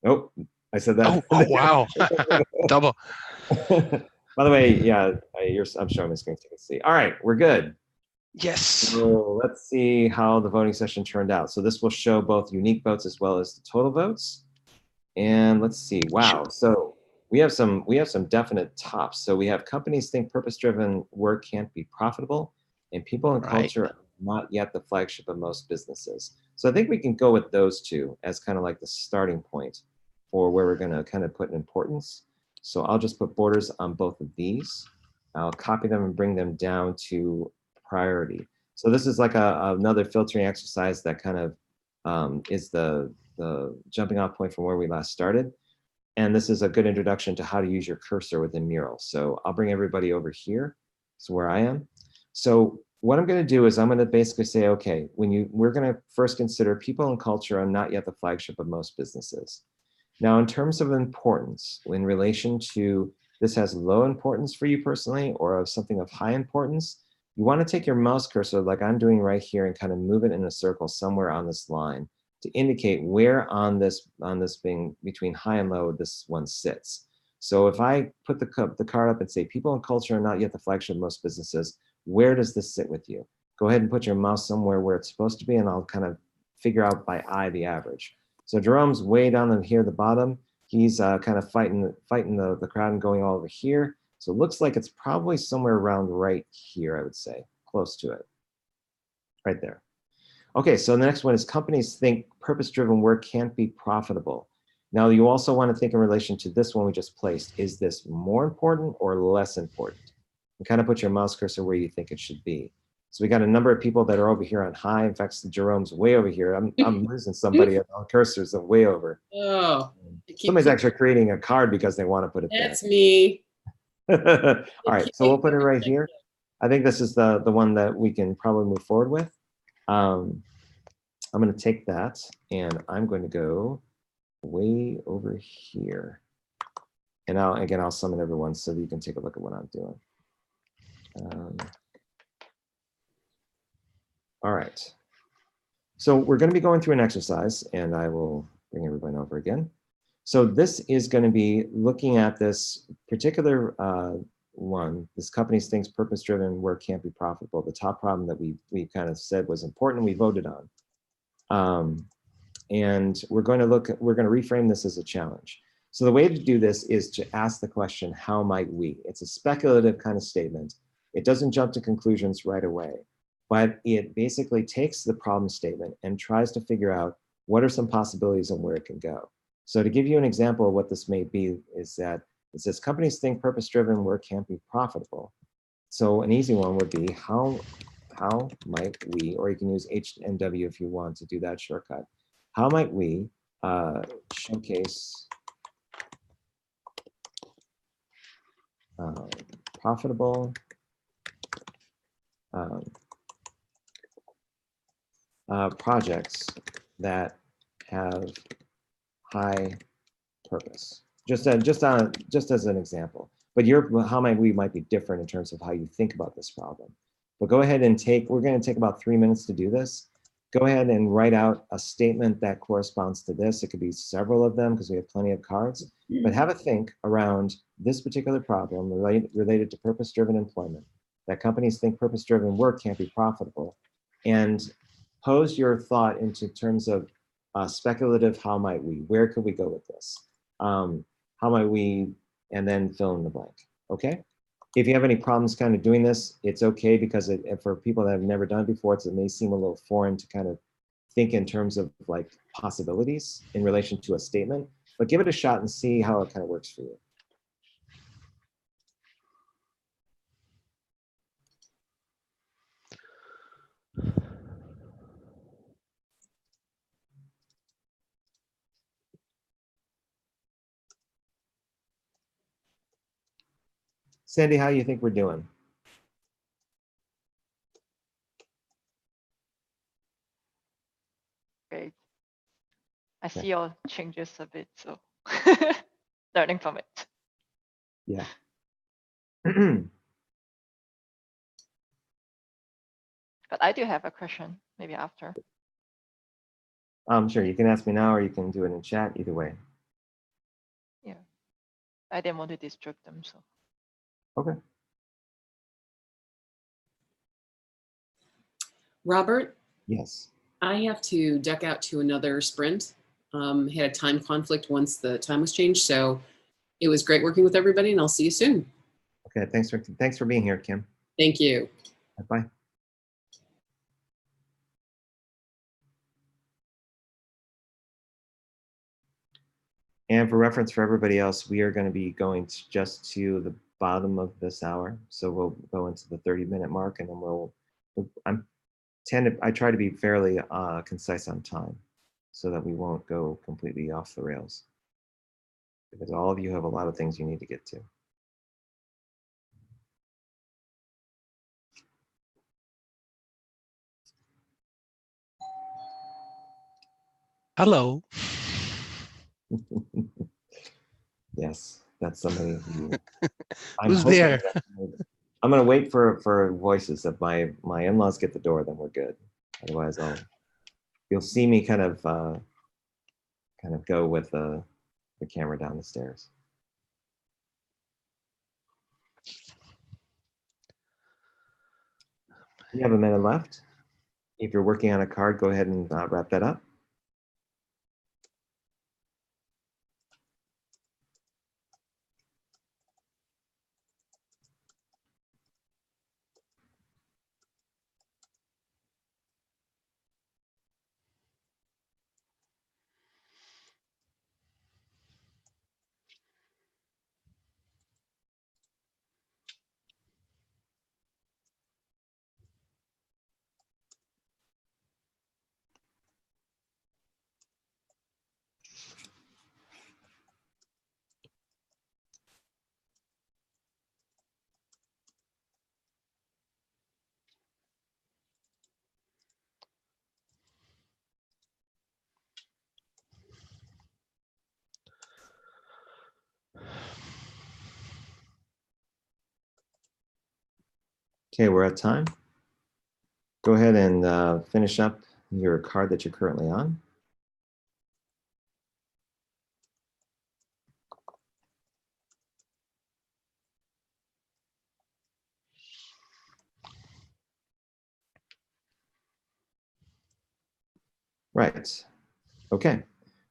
Oh, I said that. Oh wow, double. By the way, yeah, I'm showing my screen so you can see. All right, we're good. Yes. So let's see how the voting session turned out. So this will show both unique votes as well as the total votes. And let's see. Wow. So we have some definite tops. So we have companies think purpose-driven work can't be profitable, and people and culture are not yet the flagship of most businesses. So I think we can go with those 2 as kind of like the starting point for where we're going to kind of put an importance. So I'll just put borders on both of these. I'll copy them and bring them down to priority. So this is like another filtering exercise that kind of is the jumping off point from where we last started. And this is a good introduction to how to use your cursor within Mural. So I'll bring everybody over here. So where I am. So what I'm going to do is I'm going to basically say, okay, we're going to first consider people and culture are not yet the flagship of most businesses. Now, in terms of importance, in relation to this has low importance for you personally or of something of high importance, you want to take your mouse cursor like I'm doing right here and kind of move it in a circle somewhere on this line to indicate where on this being between high and low this one sits. So if I put the card up and say people and culture are not yet the flagship of most businesses, where does this sit with you? Go ahead and put your mouse somewhere where it's supposed to be, and I'll kind of figure out by eye the average. So Jerome's way down in here at the bottom. He's kind of fighting the crowd and going all over here. So it looks like it's probably somewhere around right here, I would say, close to it, right there. Okay, so the next one is companies think purpose-driven work can't be profitable. Now you also want to think in relation to this one we just placed. Is this more important or less important? And kind of put your mouse cursor where you think it should be. So we got a number of people that are over here on high. In fact, Jerome's way over here. I'm losing somebody on cursors way over. Oh, somebody's actually creating a card because they want to put it there. That's me. All right, so we'll put it right here. I think this is the one that we can probably move forward with. I'm going to take that and I'm going to go way over here. And I'll summon everyone so that you can take a look at what I'm doing. All right. So we're going to be going through an exercise, and I will bring everyone over again. So this is going to be looking at this particular one. This company thinks purpose-driven work can't be profitable. The top problem that we kind of said was important, we voted on. And we're going to reframe this as a challenge. So the way to do this is to ask the question, how might we? It's a speculative kind of statement. It doesn't jump to conclusions right away, but it basically takes the problem statement and tries to figure out what are some possibilities and where it can go. So to give you an example of what this may be is that it says companies think purpose-driven work can't be profitable. So an easy one would be how might we, or you can use H and W if you want to do that shortcut. How might we showcase profitable projects that have high purpose? Just as an example. But how might we might be different in terms of how you think about this problem. But go ahead and we're going to take about 3 minutes to do this. Go ahead and write out a statement that corresponds to this. It could be several of them because we have plenty of cards, but have a think around this particular problem related to purpose-driven employment, that companies think purpose-driven work can't be profitable, and pose your thought into terms of speculative, how might we, where could we go with this? How might we, and then fill in the blank, okay? If you have any problems kind of doing this, it's okay because for people that have never done it before, it may seem a little foreign to kind of think in terms of like possibilities in relation to a statement, but give it a shot and see how it kind of works for you. Sandy, how do you think we're doing? Great. I see your changes a bit, so learning from it. Yeah. But I do have a question, maybe after. Sure, you can ask me now or you can do it in chat, either way. Yeah, I didn't want to distract them, so. Okay. Robert? Yes. I have to duck out to another sprint. Had a time conflict once the time was changed, so it was great working with everybody, and I'll see you soon. Okay, thanks for being here, Kim. Thank you. Bye. And for reference for everybody else, we are going to be going just to the bottom of this hour. So we'll go into the 30-minute mark, and then I try to be fairly concise on time so that we won't go completely off the rails, because all of you have a lot of things you need to get to. Hello. Yes, that's somebody who I'm Who's hoping there? that I'm gonna wait for voices. If my in-laws get the door, then we're good. Otherwise, you'll see me kind of go with the camera down the stairs. We have a minute left. If you're working on a card, go ahead and wrap that up. Okay, we're at time. Go ahead and finish up your card that you're currently on. Right. Okay.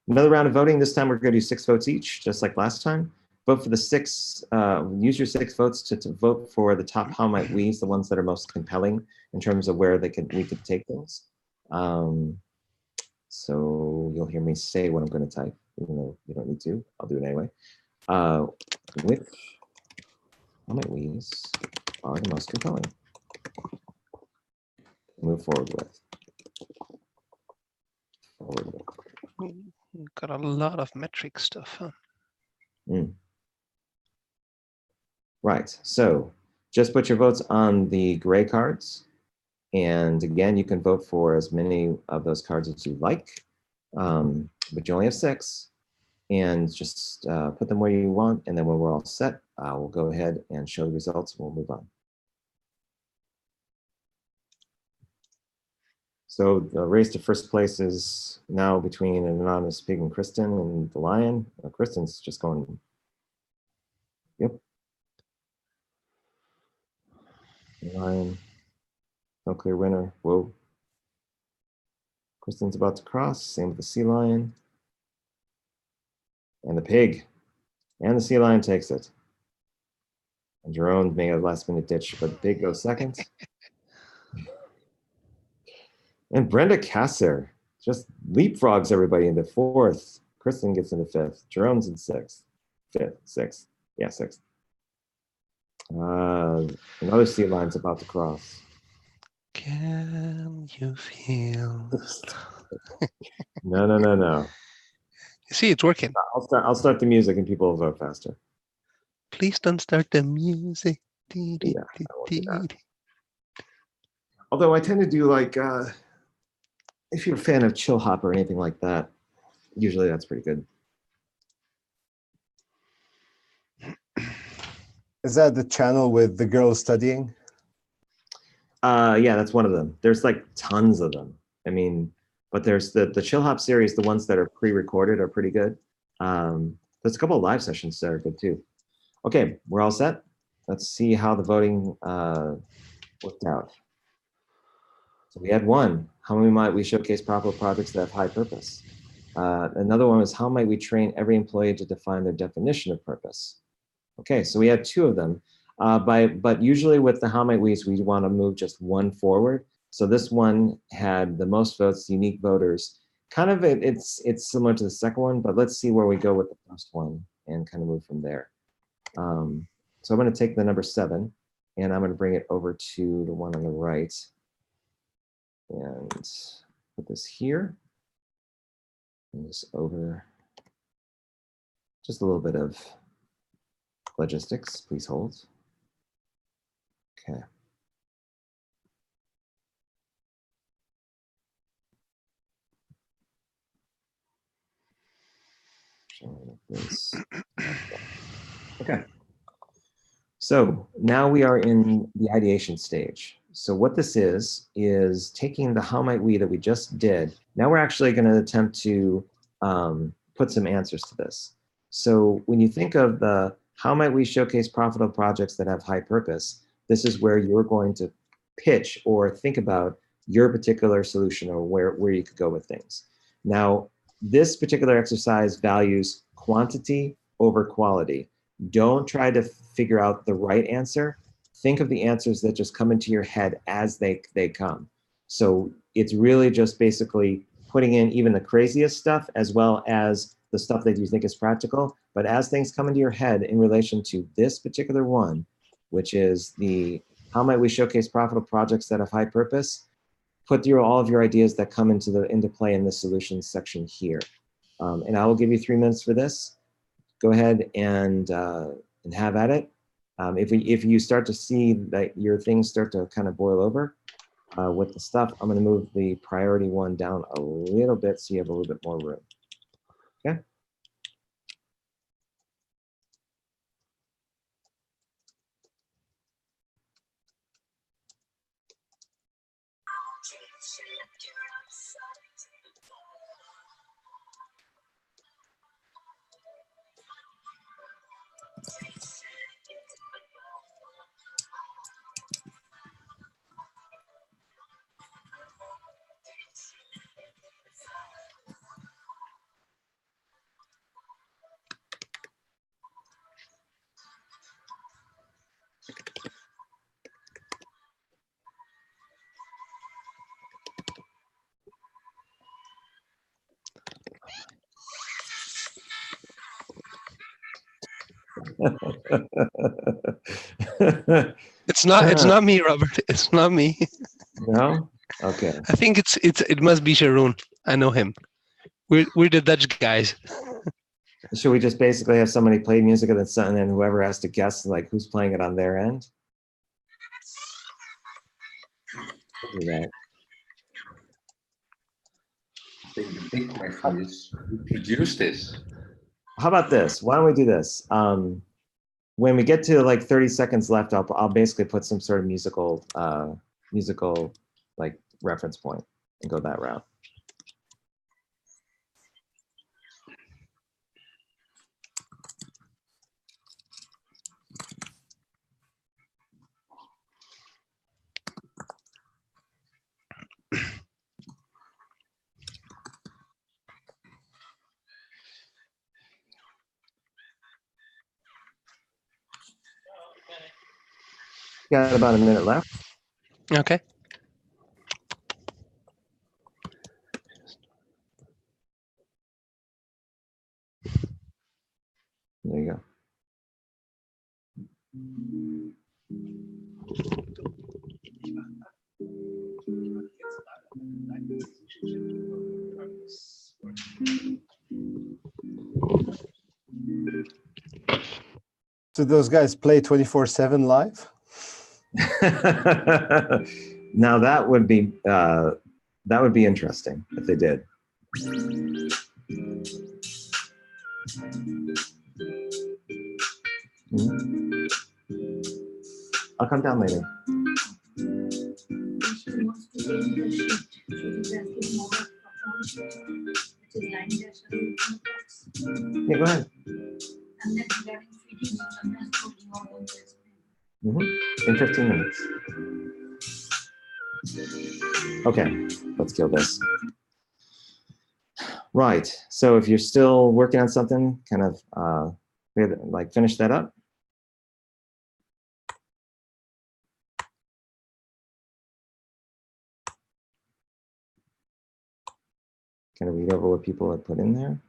Another round of voting. This time we're going to do 6 votes each, just like last time. Vote for the 6, use your 6 votes to vote for the top how might we's, the ones that are most compelling in terms of where we could take those. So you'll hear me say what I'm going to type, even though you don't need to. I'll do it anyway. Which how might we's are the most compelling? Move forward with. We've got a lot of metric stuff, huh? Right, so just put your votes on the gray cards. And again, you can vote for as many of those cards as you like, but you only have 6. And just put them where you want. And then when we're all set, we'll go ahead and show the results and we'll move on. So the race to first place is now between an anonymous pig and Kristen and the lion. Kristen's just going, yep. The lion, no clear winner, whoa. Kristen's about to cross, same with the sea lion. And the pig, and the sea lion takes it. And Jerome made a last minute ditch, but the pig goes second. And Brenda Kasser just leapfrogs everybody into 4th. Kristen gets into 5th. Jerome's in 6th. 5th, 6th. Yeah, 6th. Another sea lion's about to cross. Can you feel? No. You see, it's working. I'll start the music and people will vote faster. Please don't start the music. Yeah, I won't do that. Although I tend to do like, if you're a fan of chill hop or anything like that, usually that's pretty good. Is that the channel with the girls studying? Yeah, that's one of them. There's like tons of them. I mean, but there's the chill hop series, the ones that are pre-recorded are pretty good. There's a couple of live sessions that are good too. Okay, we're all set. Let's see how the voting worked out. So we had 1. How might we showcase profitable projects that have high purpose? Another one was how might we train every employee to define their definition of purpose? Okay, so we had 2 of them. But usually with the how might we's, we want to move just 1 forward. So this one had the most votes, unique voters. Kind of it's similar to the second one, but let's see where we go with the first one and kind of move from there. So I'm going to take the number 7 and I'm going to bring it over to the one on the right and put this here. And this over. Just a little bit of logistics, please hold. Okay. Okay. So now we are in the ideation stage. So what this is taking the how might we that we just did. Now we're actually going to attempt to put some answers to this. So when you think of the how might we showcase profitable projects that have high purpose, this is where you're going to pitch or think about your particular solution or where you could go with things. Now, this particular exercise values quantity over quality. Don't try to figure out the right answer. Think of the answers that just come into your head as they come. So it's really just basically putting in even the craziest stuff as well as the stuff that you think is practical. But as things come into your head in relation to this particular one, which is the how might we showcase profitable projects that have high purpose, put through all of your ideas that come into play in the solutions section here. And I will give you 3 minutes for this. Go ahead and have at it. If you start to see that your things start to kind of boil over with the stuff, I'm going to move the priority one down a little bit so you have a little bit more room. Okay. It's not me, Robert. It's not me. No? Okay. I think it must be Sharon. I know him. We're the Dutch guys. Should we just basically have somebody play music and then whoever has to guess like who's playing it on their end? We'll do that. I think the big question is who produced this? How about this? Why don't we do this? When we get to like 30 seconds left, I'll basically put some sort of musical like reference point and go that route. Got about a minute left. Okay. There you go. Do those guys play 24/7 live? Now that would be interesting if they did. I'll come down later. Yeah, go ahead. In 15 minutes. Okay, let's kill this. Right, so if you're still working on something, kind of like finish that up. Kind of read over what people have put in there.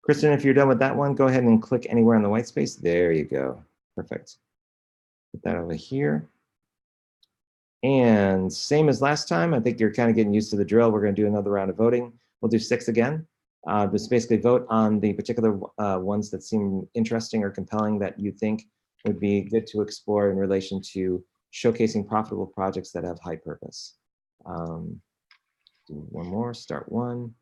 Kristen, if you're done with that one, go ahead and click anywhere on the white space. There you go. Perfect. Put that over here. And same as last time, I think you're kind of getting used to the drill. We're going to do another round of voting. We'll do 6 again. Just basically vote on the particular ones that seem interesting or compelling that you think would be good to explore in relation to showcasing profitable projects that have high purpose. do one more, start one.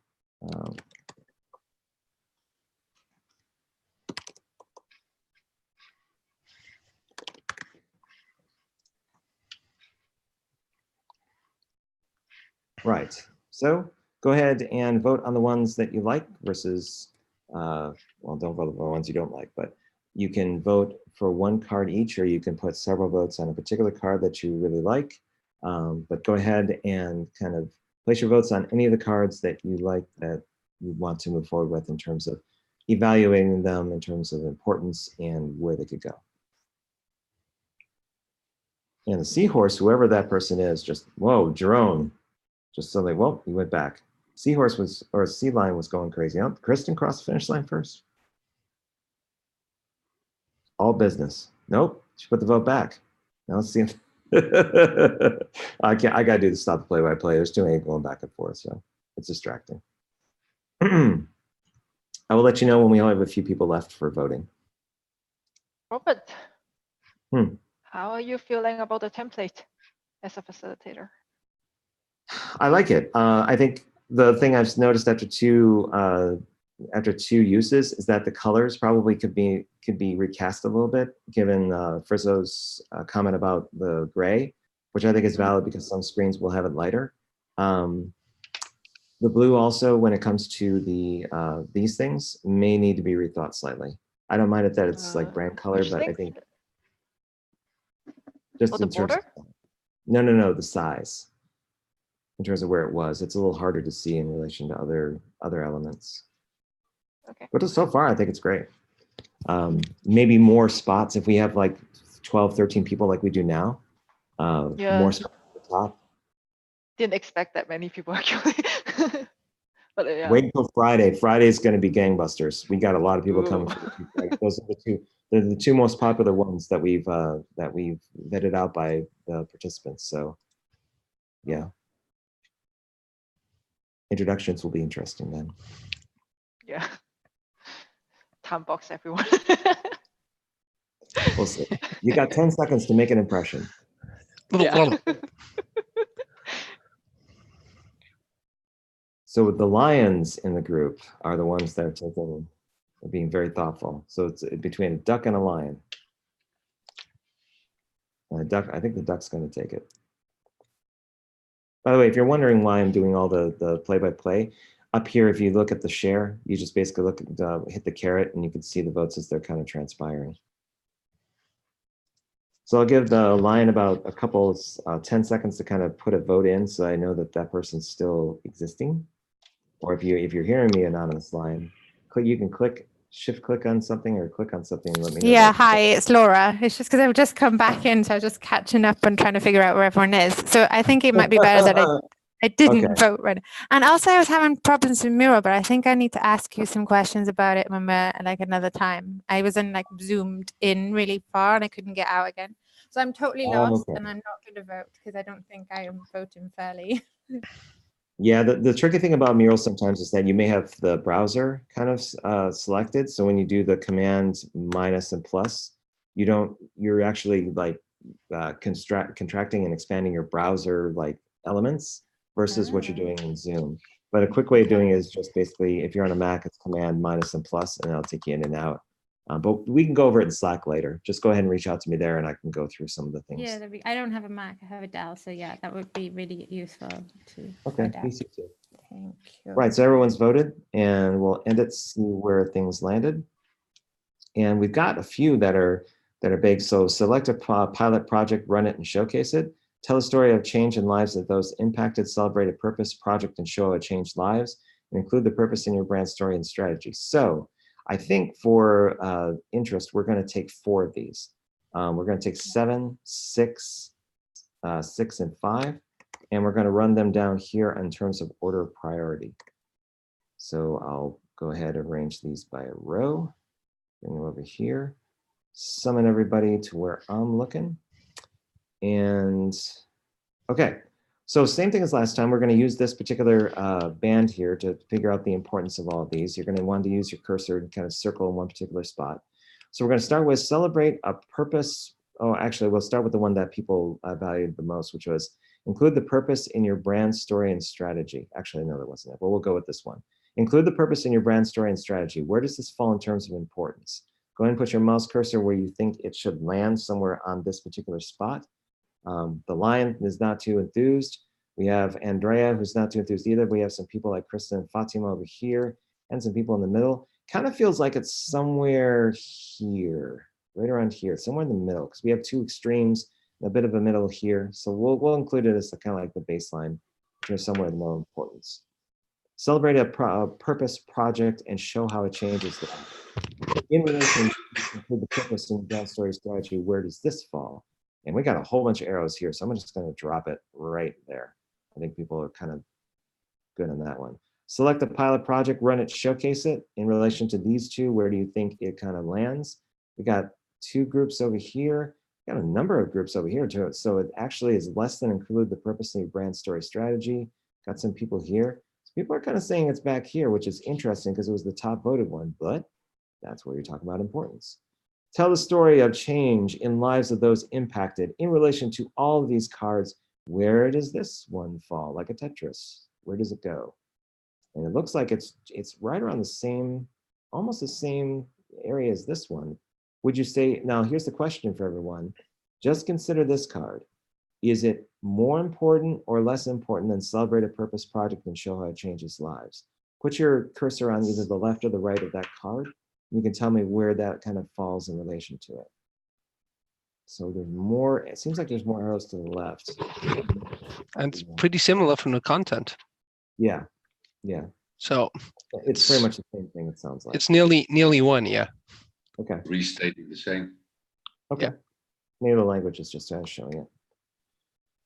Right, so go ahead and vote on the ones that you like versus, well, don't vote for the ones you don't like, but you can vote for one card each, or you can put several votes on a particular card that you really like. But go ahead and kind of place your votes on any of the cards that you like that you want to move forward with in terms of evaluating them in terms of importance and where they could go. And the seahorse, whoever that person is, just, whoa, Jerome, just suddenly, well, he went back. Seahorse was, or sea lion was going crazy. Oh, Kristen crossed the finish line first. All business. Nope, she put the vote back. Now let's see. I gotta do the stop the play-by-play. There's too many going back and forth, so it's distracting. I will let you know when we only have a few people left for voting. Robert, how are you feeling about the template as a facilitator? I like it. I think the thing I've noticed after two uses is that the colors probably could be recast a little bit, given Frizzo's comment about the gray, which I think is valid because some screens will have it lighter. The blue also, when it comes to the these things, may need to be rethought slightly. I don't mind it that it's like brand color, but I think just in terms of, no, the size. In terms of where it was, it's a little harder to see in relation to other elements. Okay. But so far, I think it's great. Maybe more spots if we have like 12, 13 people like we do now. More spots at the top. Didn't expect that many people actually. But yeah. Wait until Friday. Friday's going to be gangbusters. We got a lot of people coming. Those are the two. They're the two most popular ones that we've vetted out by the participants. So, yeah. Introductions will be interesting then. Yeah. Time box everyone. We'll see. You got 10 seconds to make an impression. Yeah. So the lions in the group are the ones that are being very thoughtful. So it's between a duck and a lion. And a duck, I think the duck's going to take it. By the way, if you're wondering why I'm doing all the play-by-play, up here, if you look at the share, you just basically look at hit the caret and you can see the votes as they're kind of transpiring. So I'll give the lion about a couple, 10 seconds to kind of put a vote in so I know that that person's still existing. Or if you're hearing me, anonymous lion, you can shift click on something or click on something and let me know. Yeah, hi, it's Laura. It's just because I've just come back in, so I was just catching up and trying to figure out where everyone is. So I think it might be better that I didn't vote right. And also I was having problems with Mural, but I think I need to ask you some questions about it when we're like another time. I was in like zoomed in really far and I couldn't get out again. So I'm totally lost and I'm not going to vote because I don't think I am voting fairly. Yeah, the tricky thing about Mural sometimes is that you may have the browser kind of selected. So when you do the command minus and plus, you're actually like contracting and expanding your browser like elements versus what you're doing in Zoom. But a quick way of doing it is just basically, if you're on a Mac, it's command minus and plus, and it'll take you in and out. But we can go over it in Slack later. Just go ahead and reach out to me there and I can go through some of the things. Yeah, I don't have a Mac, I have a Dell. So yeah, that would be really useful to Okay, PC too. Thank you. Right, so everyone's voted and we'll end it, see where things landed. And we've got a few that are big. So select a pilot project, run it and showcase it. Tell a story of change in lives of those impacted, celebrate a purpose, project, and show a changed lives, and include the purpose in your brand story and strategy. So I think for interest, we're going to take 4 of these. We're going to take 7, 6, 6, and 5, and we're going to run them down here in terms of order of priority. So I'll go ahead and arrange these by a row, bring them over here, summon everybody to where I'm looking. And okay, so same thing as last time. We're going to use this particular band here to figure out the importance of all of these. You're going to want to use your cursor and kind of circle in one particular spot. So we're going to start with celebrate a purpose. Oh, actually, we'll start with the one that people valued the most, which was Include the purpose in your brand story and strategy. Actually, no, that wasn't it, but we'll go with this one. Include the purpose in your brand story and strategy. Where does this fall in terms of importance? Go ahead and put your mouse cursor where you think it should land somewhere on this particular spot. The lion is not too enthused. We have Andrea, who's not too enthused either. We have some people like Krista and Fatima over here, and some people in the middle. Kind of feels like it's somewhere here, right around here, somewhere in the middle, because we have two extremes, a bit of a middle here. So we'll include it as kind of like the baseline, somewhere in the low importance. Celebrate a purpose project and show how it changes them. In relation to the purpose and brand story strategy, where does this fall? And we got a whole bunch of arrows here, so I'm just going to drop it right there. I think people are kind of good on that one. Select a pilot project, run it, showcase it. In relation to these two, where do you think it kind of lands? We got two groups over here. We got a number of groups over here too. So it actually is less than include the purpose and brand story strategy. Got some people here. So people are kind of saying it's back here, which is interesting because it was the top voted one, but that's where you're talking about importance. Tell the story of change in lives of those impacted in relation to all of these cards. Where does this one fall? Like a Tetris, where does it go? And it looks like it's right around the same, almost the same area as this one. Would you say, now here's the question for everyone. Just consider this card. Is it more important or less important than celebrate a purpose project and show how it changes lives? Put your cursor on either the left or the right of that card. You can tell me where that kind of falls in relation to it. So there's more, it seems like there's more arrows to the left. And it's pretty similar from the content. Yeah, yeah. So it's pretty much the same thing, it sounds like. It's nearly one, yeah. Okay. Restating the same. Okay. Yeah. Maybe the language is just showing it.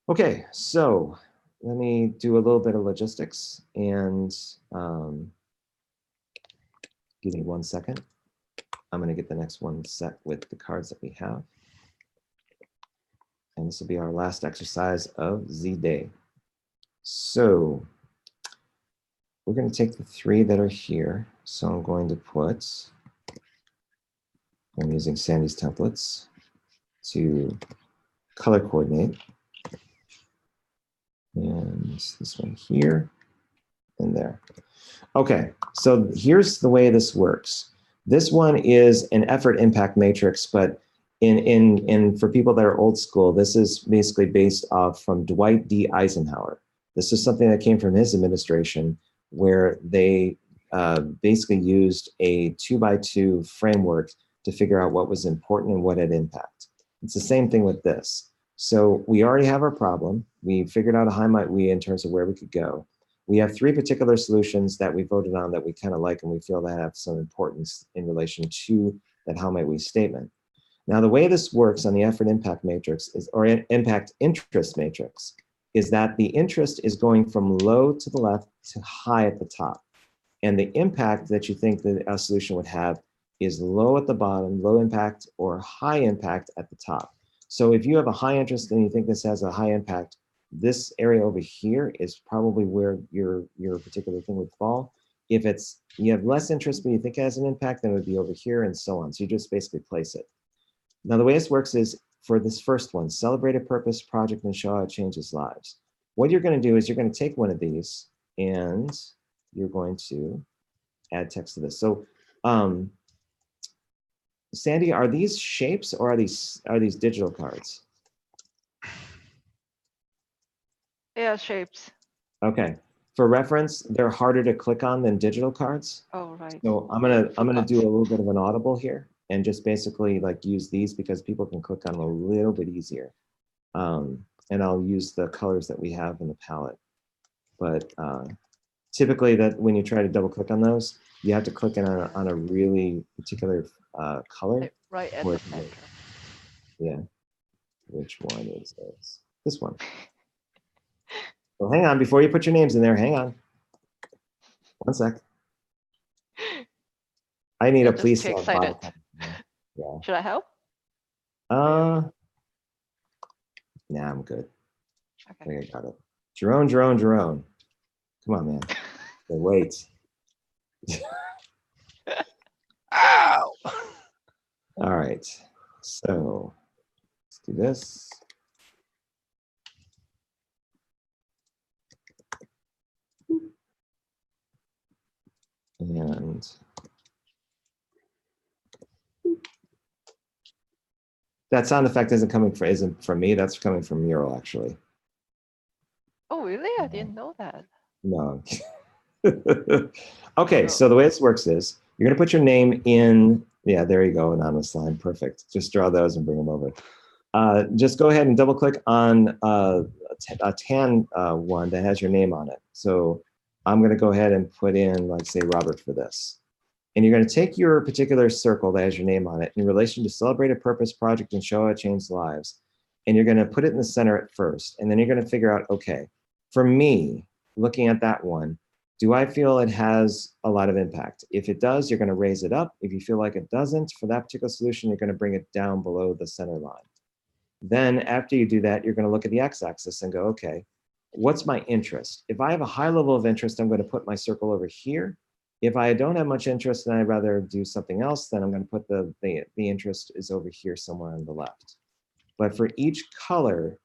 Okay, so let me do a little bit of logistics and give me 1 second. I'm going to get the next one set with the cards that we have. And this will be our last exercise of the day. So we're going to take the 3 that are here. So I'm going to put, I'm using Sandy's templates to color coordinate. And this one here and there. Okay, so here's the way this works. This one is an effort impact matrix, but for people that are old school, this is basically based off from Dwight D. Eisenhower. This is something that came from his administration, where they basically used a 2x2 framework to figure out what was important and what had impact. It's the same thing with this. So we already have our problem. We figured out a how might we in terms of where we could go. We have 3 particular solutions that we voted on that we kind of like and we feel that have some importance in relation to that how might we statement. Now, the way this works on the effort impact matrix is, or impact interest matrix, is that the interest is going from low to the left to high at the top. And the impact that you think that a solution would have is low at the bottom, low impact, or high impact at the top. So if you have a high interest and you think this has a high impact, this area over here is probably where your particular thing would fall. If it's, you have less interest but you think it has an impact, then it would be over here and so on. So you just basically place it. Now the way this works is for this first one, celebrate a purpose project and show how it changes lives. What you're going to do is you're going to take one of these and you're going to add text to this. So Sandy, are these shapes or are these digital cards? Yeah, shapes. Okay. For reference, they're harder to click on than digital cards. Oh, right. So I'm gonna do a little bit of an audible here and just basically like use these because people can click on them a little bit easier. And I'll use the colors that we have in the palette. But typically that when you try to double click on those, you have to click in on a really particular color. Right at the center. Yeah. Which one is this? This one. So hang on, before you put your names in there, hang on. 1 sec. I need a please. Too excited. Yeah. Should I help? Nah, I'm good. Okay. I think I got it. Jerome. Come on, man. Okay, wait. Ow. All right. So let's do this. And that sound effect isn't from me. That's coming from Mural, actually. Oh, really? I didn't know that. No. Okay, so the way this works is you're going to put your name in. Yeah, there you go, anonymous line. Perfect. Just draw those and bring them over. Just go ahead and double click on a tan one that has your name on it. So I'm going to go ahead and put in, like, say, Robert for this. And you're going to take your particular circle that has your name on it in relation to celebrate a purpose, project, and show how it changed lives. And you're going to put it in the center at first. And then you're going to figure out, okay, for me, looking at that one, do I feel it has a lot of impact? If it does, you're going to raise it up. If you feel like it doesn't, for that particular solution, you're going to bring it down below the center line. Then after you do that, you're going to look at the x-axis and go, okay, what's my interest? If I have a high level of interest, I'm going to put my circle over here. If I don't have much interest and I'd rather do something else, then I'm going to put the interest is over here somewhere on the left. But for each color,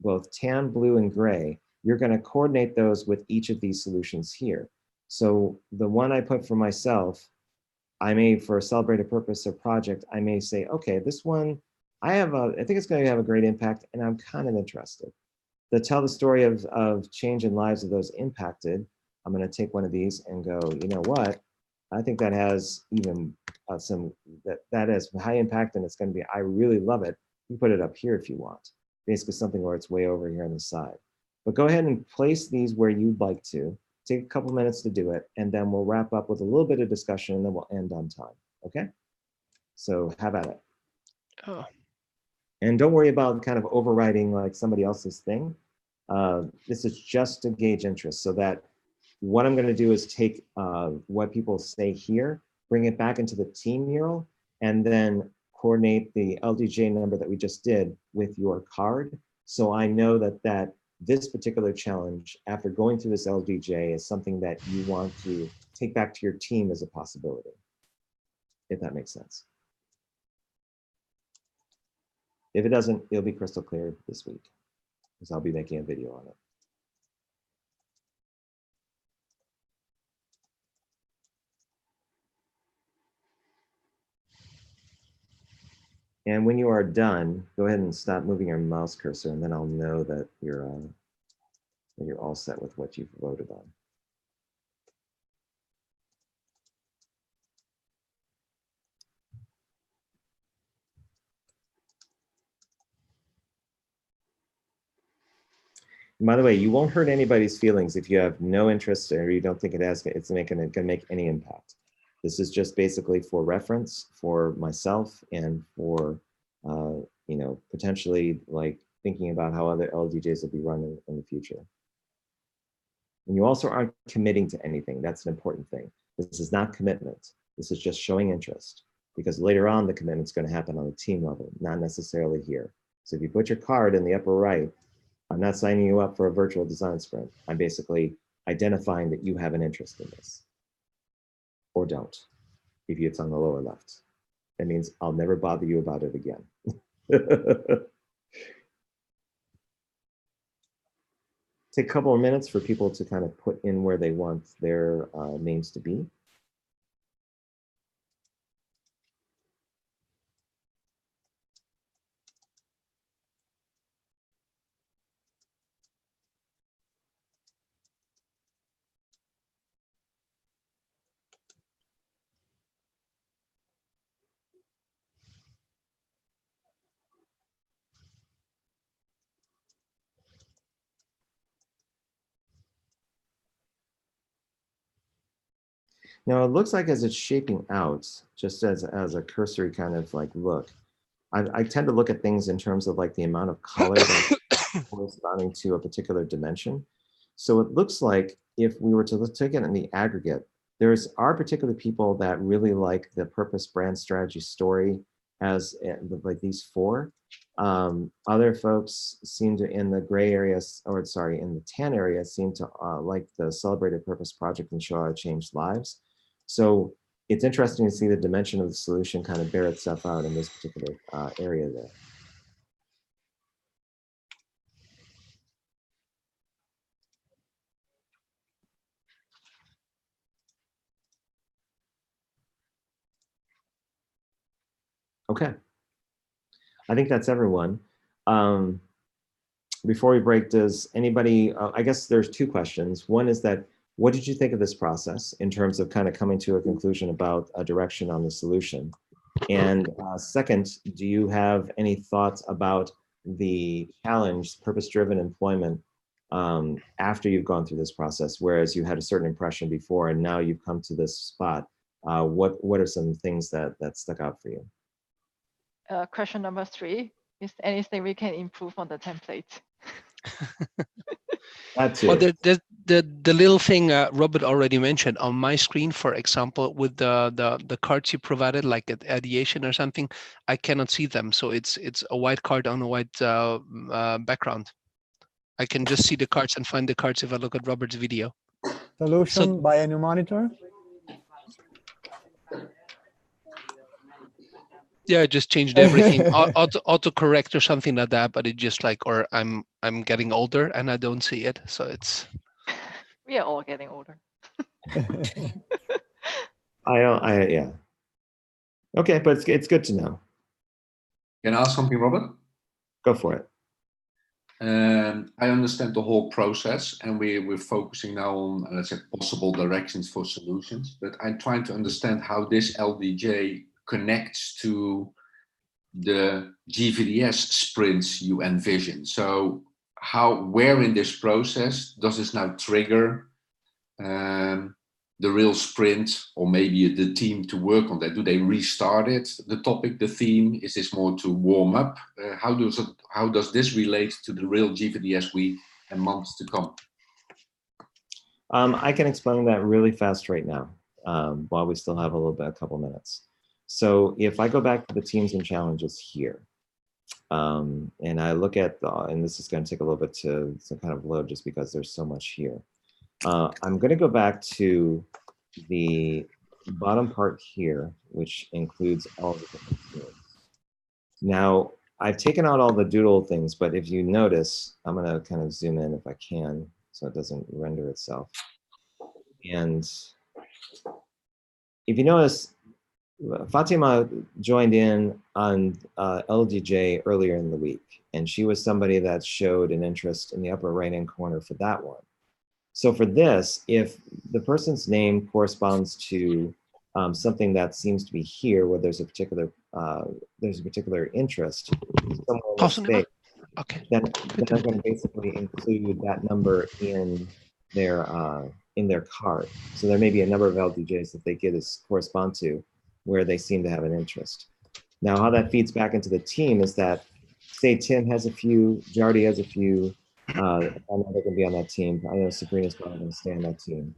both tan, blue, and gray, you're going to coordinate those with each of these solutions here. So the one I put for myself, I may, for a celebrate a purpose or project, I may say, okay, this one, I think it's going to have a great impact, and I'm kind of interested. To tell the story of change in lives of those impacted, I'm going to take one of these and go, you know what? I think that has even that has high impact, and it's going to be, I really love it. You put it up here if you want. Basically something where it's way over here on the side. But go ahead and place these where you'd like to. Take a couple minutes to do it, and then we'll wrap up with a little bit of discussion, and then we'll end on time. Okay? So have at it. Oh. And don't worry about kind of overriding like somebody else's thing. This is just to gauge interest, so that what I'm going to do is take what people say here, bring it back into the team mural, and then coordinate the LDJ number that we just did with your card. So I know that this particular challenge, after going through this LDJ, is something that you want to take back to your team as a possibility, if that makes sense. If it doesn't, it'll be crystal clear this week, because I'll be making a video on it. And when you are done, go ahead and stop moving your mouse cursor, and then I'll know that you're all set with what you've voted on. And by the way, you won't hurt anybody's feelings if you have no interest or you don't think it's going to make any impact. This is just basically for reference for myself and for you know, potentially like thinking about how other LDJs will be run in the future. And you also aren't committing to anything. That's an important thing. This is not commitment. This is just showing interest, because later on the commitment's going to happen on the team level, not necessarily here. So if you put your card in the upper right, I'm not signing you up for a virtual design sprint. I'm basically identifying that you have an interest in this, or don't, if it's on the lower left. That means I'll never bother you about it again. Take a couple of minutes for people to kind of put in where they want their names to be. Now it looks like as it's shaping out, just as a cursory kind of like look, I tend to look at things in terms of like the amount of color that's corresponding to a particular dimension. So it looks like if we were to take it in the aggregate, are particular people that really like the purpose, brand, strategy, story as like these four. Other folks seem to, in the gray areas, or sorry, in the tan area, seem to like the celebrated purpose, project, and show how it changed lives. So it's interesting to see the dimension of the solution kind of bear itself out in this particular area there. Okay. I think that's everyone. Before we break, does anybody, I guess there's two questions. One is that, what did you think of this process in terms of kind of coming to a conclusion about a direction on the solution? And second, do you have any thoughts about the challenge, purpose-driven employment, after you've gone through this process, whereas you had a certain impression before and now you've come to this spot? What are some things that stuck out for you? Question number 3, is there anything we can improve on the template? That too. Well, the little thing Robert already mentioned on my screen, for example, with the cards you provided, like at ideation or something, I cannot see them. So it's a white card on a white background. I can just see the cards and find the cards if I look at Robert's video. Solution by a new monitor. Yeah, I just changed everything. Auto correct or something like that, but it just like, or I'm getting older and I don't see it, so it's. We are all getting older. Yeah. Okay, but it's good to know. Can I ask something, Robert? Go for it. I understand the whole process, and we're focusing now on, let's say, possible directions for solutions. But I'm trying to understand how this LDJ connects to the GVDS sprints you envision. So where in this process does this now trigger the real sprint, or maybe the team to work on that? Do they restart it, the topic, the theme? Is this more to warm up? How does this relate to the real GVDS week and months to come? I can explain that really fast right now, while we still have a couple minutes. So if I go back to the teams and challenges here, and I look at and this is going to take a little bit to kind of load just because there's so much here. I'm going to go back to the bottom part here, which includes all the different teams. Now, I've taken out all the doodle things, but if you notice, I'm going to kind of zoom in if I can, so it doesn't render itself. And if you notice, Fatima joined in on LDJ earlier in the week, and she was somebody that showed an interest in the upper right-hand corner for that one. So for this, if the person's name corresponds to something that seems to be here, where there's a particular interest somewhere in the space, okay, then I'm going to basically include that number in their card. So there may be a number of LDJs that they correspond to where they seem to have an interest. Now, how that feeds back into the team is that, say Tim has a few, Jardy has a few, I know they're going to be on that team. I know Sabrina's probably going to stay on that team.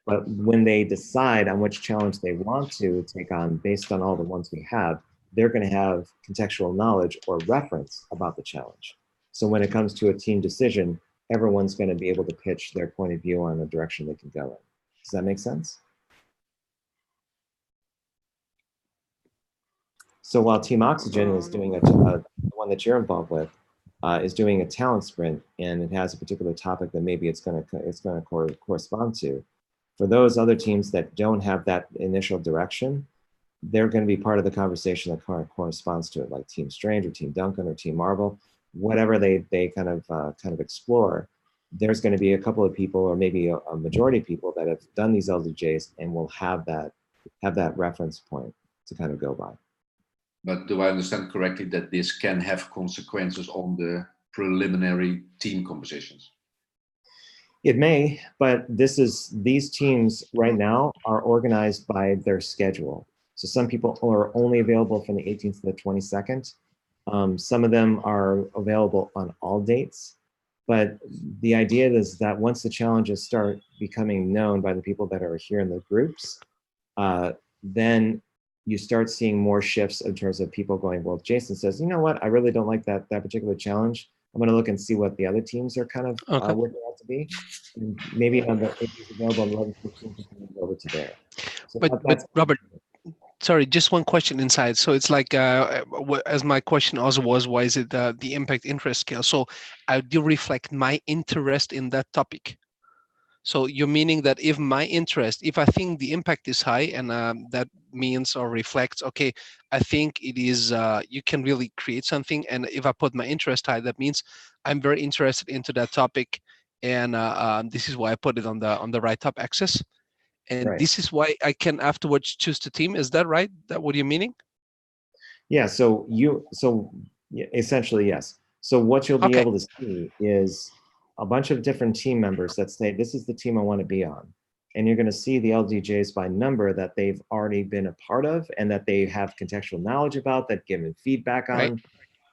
But when they decide on which challenge they want to take on based on all the ones we have, they're going to have contextual knowledge or reference about the challenge. So when it comes to a team decision, everyone's going to be able to pitch their point of view on the direction they can go in. Does that make sense? So while Team Oxygen is doing the one that you're involved with, is doing a talent sprint, and it has a particular topic that maybe it's going to correspond to. For those other teams that don't have that initial direction, they're going to be part of the conversation that corresponds to it, like Team Strange or Team Duncan or Team Marvel, whatever they kind of explore. There's going to be a couple of people, or maybe a majority of people, that have done these LDJs and will have that reference point to kind of go by. But do I understand correctly that this can have consequences on the preliminary team compositions? It may, but these teams right now are organized by their schedule. So some people are only available from the 18th to the 22nd. Some of them are available on all dates. But the idea is that once the challenges start becoming known by the people that are here in the groups, then you start seeing more shifts in terms of people going, well, Jason says, you know what, I really don't like that particular challenge. I'm going to look and see what the other teams are kind of working out to be. And maybe on the if he's available on 11/15, over to there. So but Robert, sorry, just one question inside. So it's like, as my question also was, why is it the impact interest scale? So I do reflect my interest in that topic. So you're meaning that if my interest, if I think the impact is high, and that means or reflects, okay, I think it is, you can really create something. And if I put my interest high, that means I'm very interested into that topic. And this is why I put it on the right top axis. And Right. this is why I can afterwards choose the team. Is that right? That what you're meaning? Yeah, so essentially, yes. So what you'll be Okay. able to see is a bunch of different team members that say, this is the team I want to be on. And you're going to see the LDJs by number that they've already been a part of and that they have contextual knowledge about, that given feedback on. Right.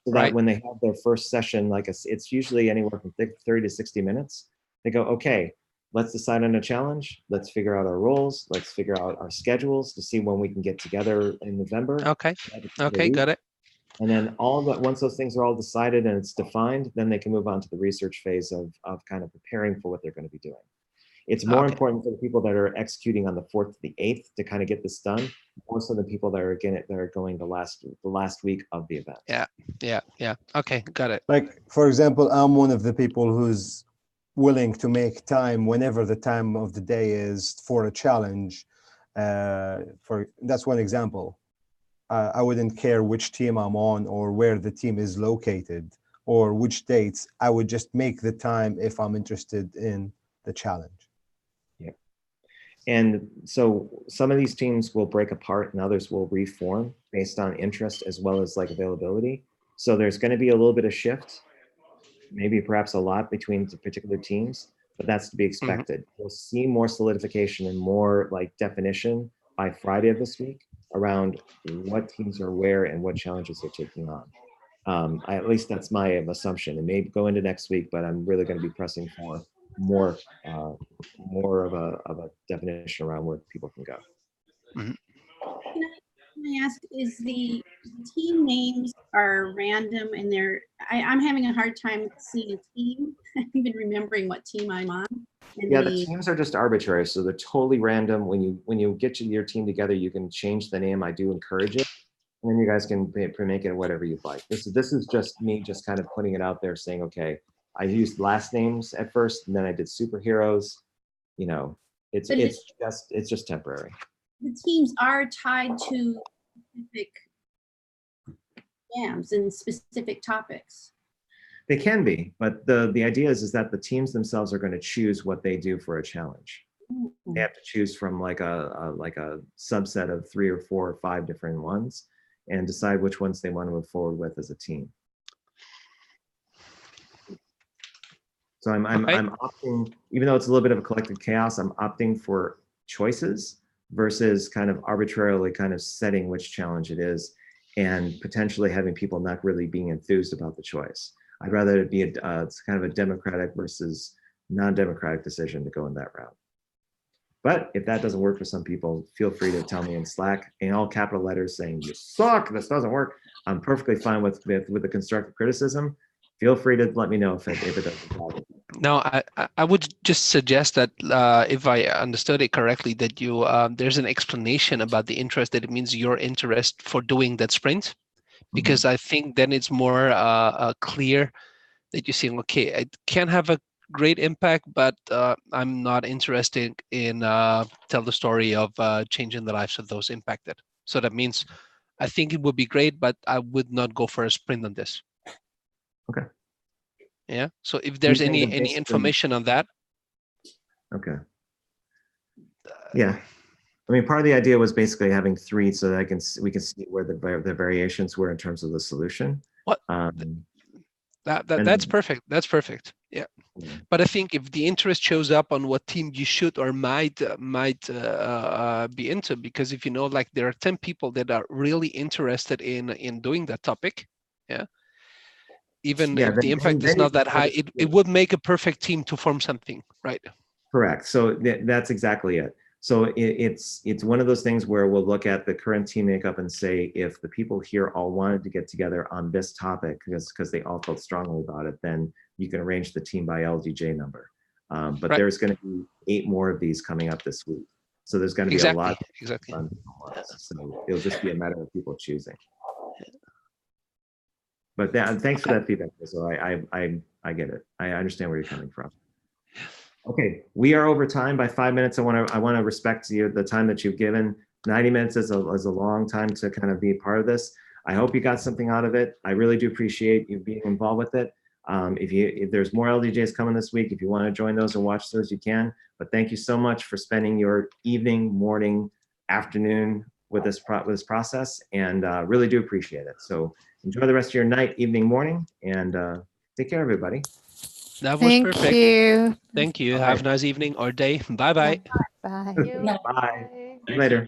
So that Right. when they have their first session, like it's usually anywhere from 30 to 60 minutes, they go, okay, let's decide on a challenge. Let's figure out our roles. Let's figure out our schedules to see when we can get together in November. Okay. Okay, got it. And then once those things are all decided and it's defined, then they can move on to the research phase of kind of preparing for what they're going to be doing. It's more important for the people that are executing on the 4th to the 8th to kind of get this done, more so than people that are going the last week of the event. Yeah. Okay, got it. Like, for example, I'm one of the people who's willing to make time whenever the time of the day is for a challenge. That's one example. I wouldn't care which team I'm on or where the team is located or which dates. I would just make the time if I'm interested in the challenge. Yeah. And so some of these teams will break apart and others will reform based on interest as well as like availability. So there's going to be a little bit of shift, maybe perhaps a lot between the particular teams, but that's to be expected. We'll see more solidification and more like definition by Friday of this week around what teams are where and what challenges they're taking on. At least that's my assumption. It may go into next week, but I'm really going to be pressing for more of a definition around where people can go. Can I ask, is the team names are random and I'm having a hard time seeing a team, even remembering what team I'm on. Yeah, the teams are just arbitrary, so they're totally random. When you get your team together, you can change the name. I do encourage it, and then you guys can make it whatever you'd like. This is just me, just kind of putting it out there, saying, okay, I used last names at first, and then I did superheroes. You know, it's just temporary. The teams are tied to specific jams and specific topics. They can be, but the idea is that the teams themselves are going to choose what they do for a challenge. They have to choose from like a subset of 3 or 4 or 5 different ones and decide which ones they want to move forward with as a team. So I'm opting, even though it's a little bit of a collective chaos, I'm opting for choices versus kind of arbitrarily kind of setting which challenge it is and potentially having people not really being enthused about the choice. I'd rather it be it's kind of a democratic versus non-democratic decision to go in that route. But if that doesn't work for some people, feel free to tell me in Slack in all capital letters saying, you suck, this doesn't work. I'm perfectly fine with the constructive criticism. Feel free to let me know if it doesn't bother. No, I would just suggest that if I understood it correctly, that you there's an explanation about the interest, that it means your interest for doing that sprint, because I think then it's more clear that you're saying, okay, I can have a great impact, but I'm not interested in tell the story of changing the lives of those impacted. So that means I think it would be great, but I would not go for a sprint on this. Okay. Yeah. So if there's any information on that. Okay. Yeah. I mean, part of the idea was basically having 3 so that we can see where the variations were in terms of the solution. What? That's perfect. That's perfect. Yeah. But I think if the interest shows up on what team you should or might be into, because if you know, like there are 10 people that are really interested in doing that topic, yeah. Even if the impact is not that high, it would make a perfect team to form something, right? Correct. So that's exactly it. So it's one of those things where we'll look at the current team makeup and say, if the people here all wanted to get together on this topic because they all felt strongly about it, then you can arrange the team by LDJ number. But there's going to be 8 more of these coming up this week. So there's going to be a lot. Exactly. So it'll just be a matter of people choosing. But thanks for that feedback. So I get it. I understand where you're coming from. Okay, we are over time by 5 minutes. I want to respect the time that you've given. 90 minutes is a long time to kind of be part of this. I hope you got something out of it. I really do appreciate you being involved with it. If there's more LDJs coming this week, if you want to join those or watch those, you can. But thank you so much for spending your evening, morning, afternoon with this process, and really do appreciate it. So enjoy the rest of your night, evening, morning, and take care, everybody. That was Thank perfect. you. Thank you. All Have right. a nice evening or day. Bye-bye. Bye. No. Bye. Thanks, Later.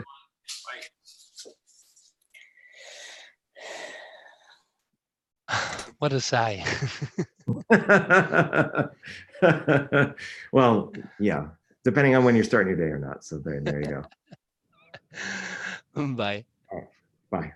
What a sigh. Well, yeah, depending on when you're starting your day or not. So there you go. Bye. All right. Bye.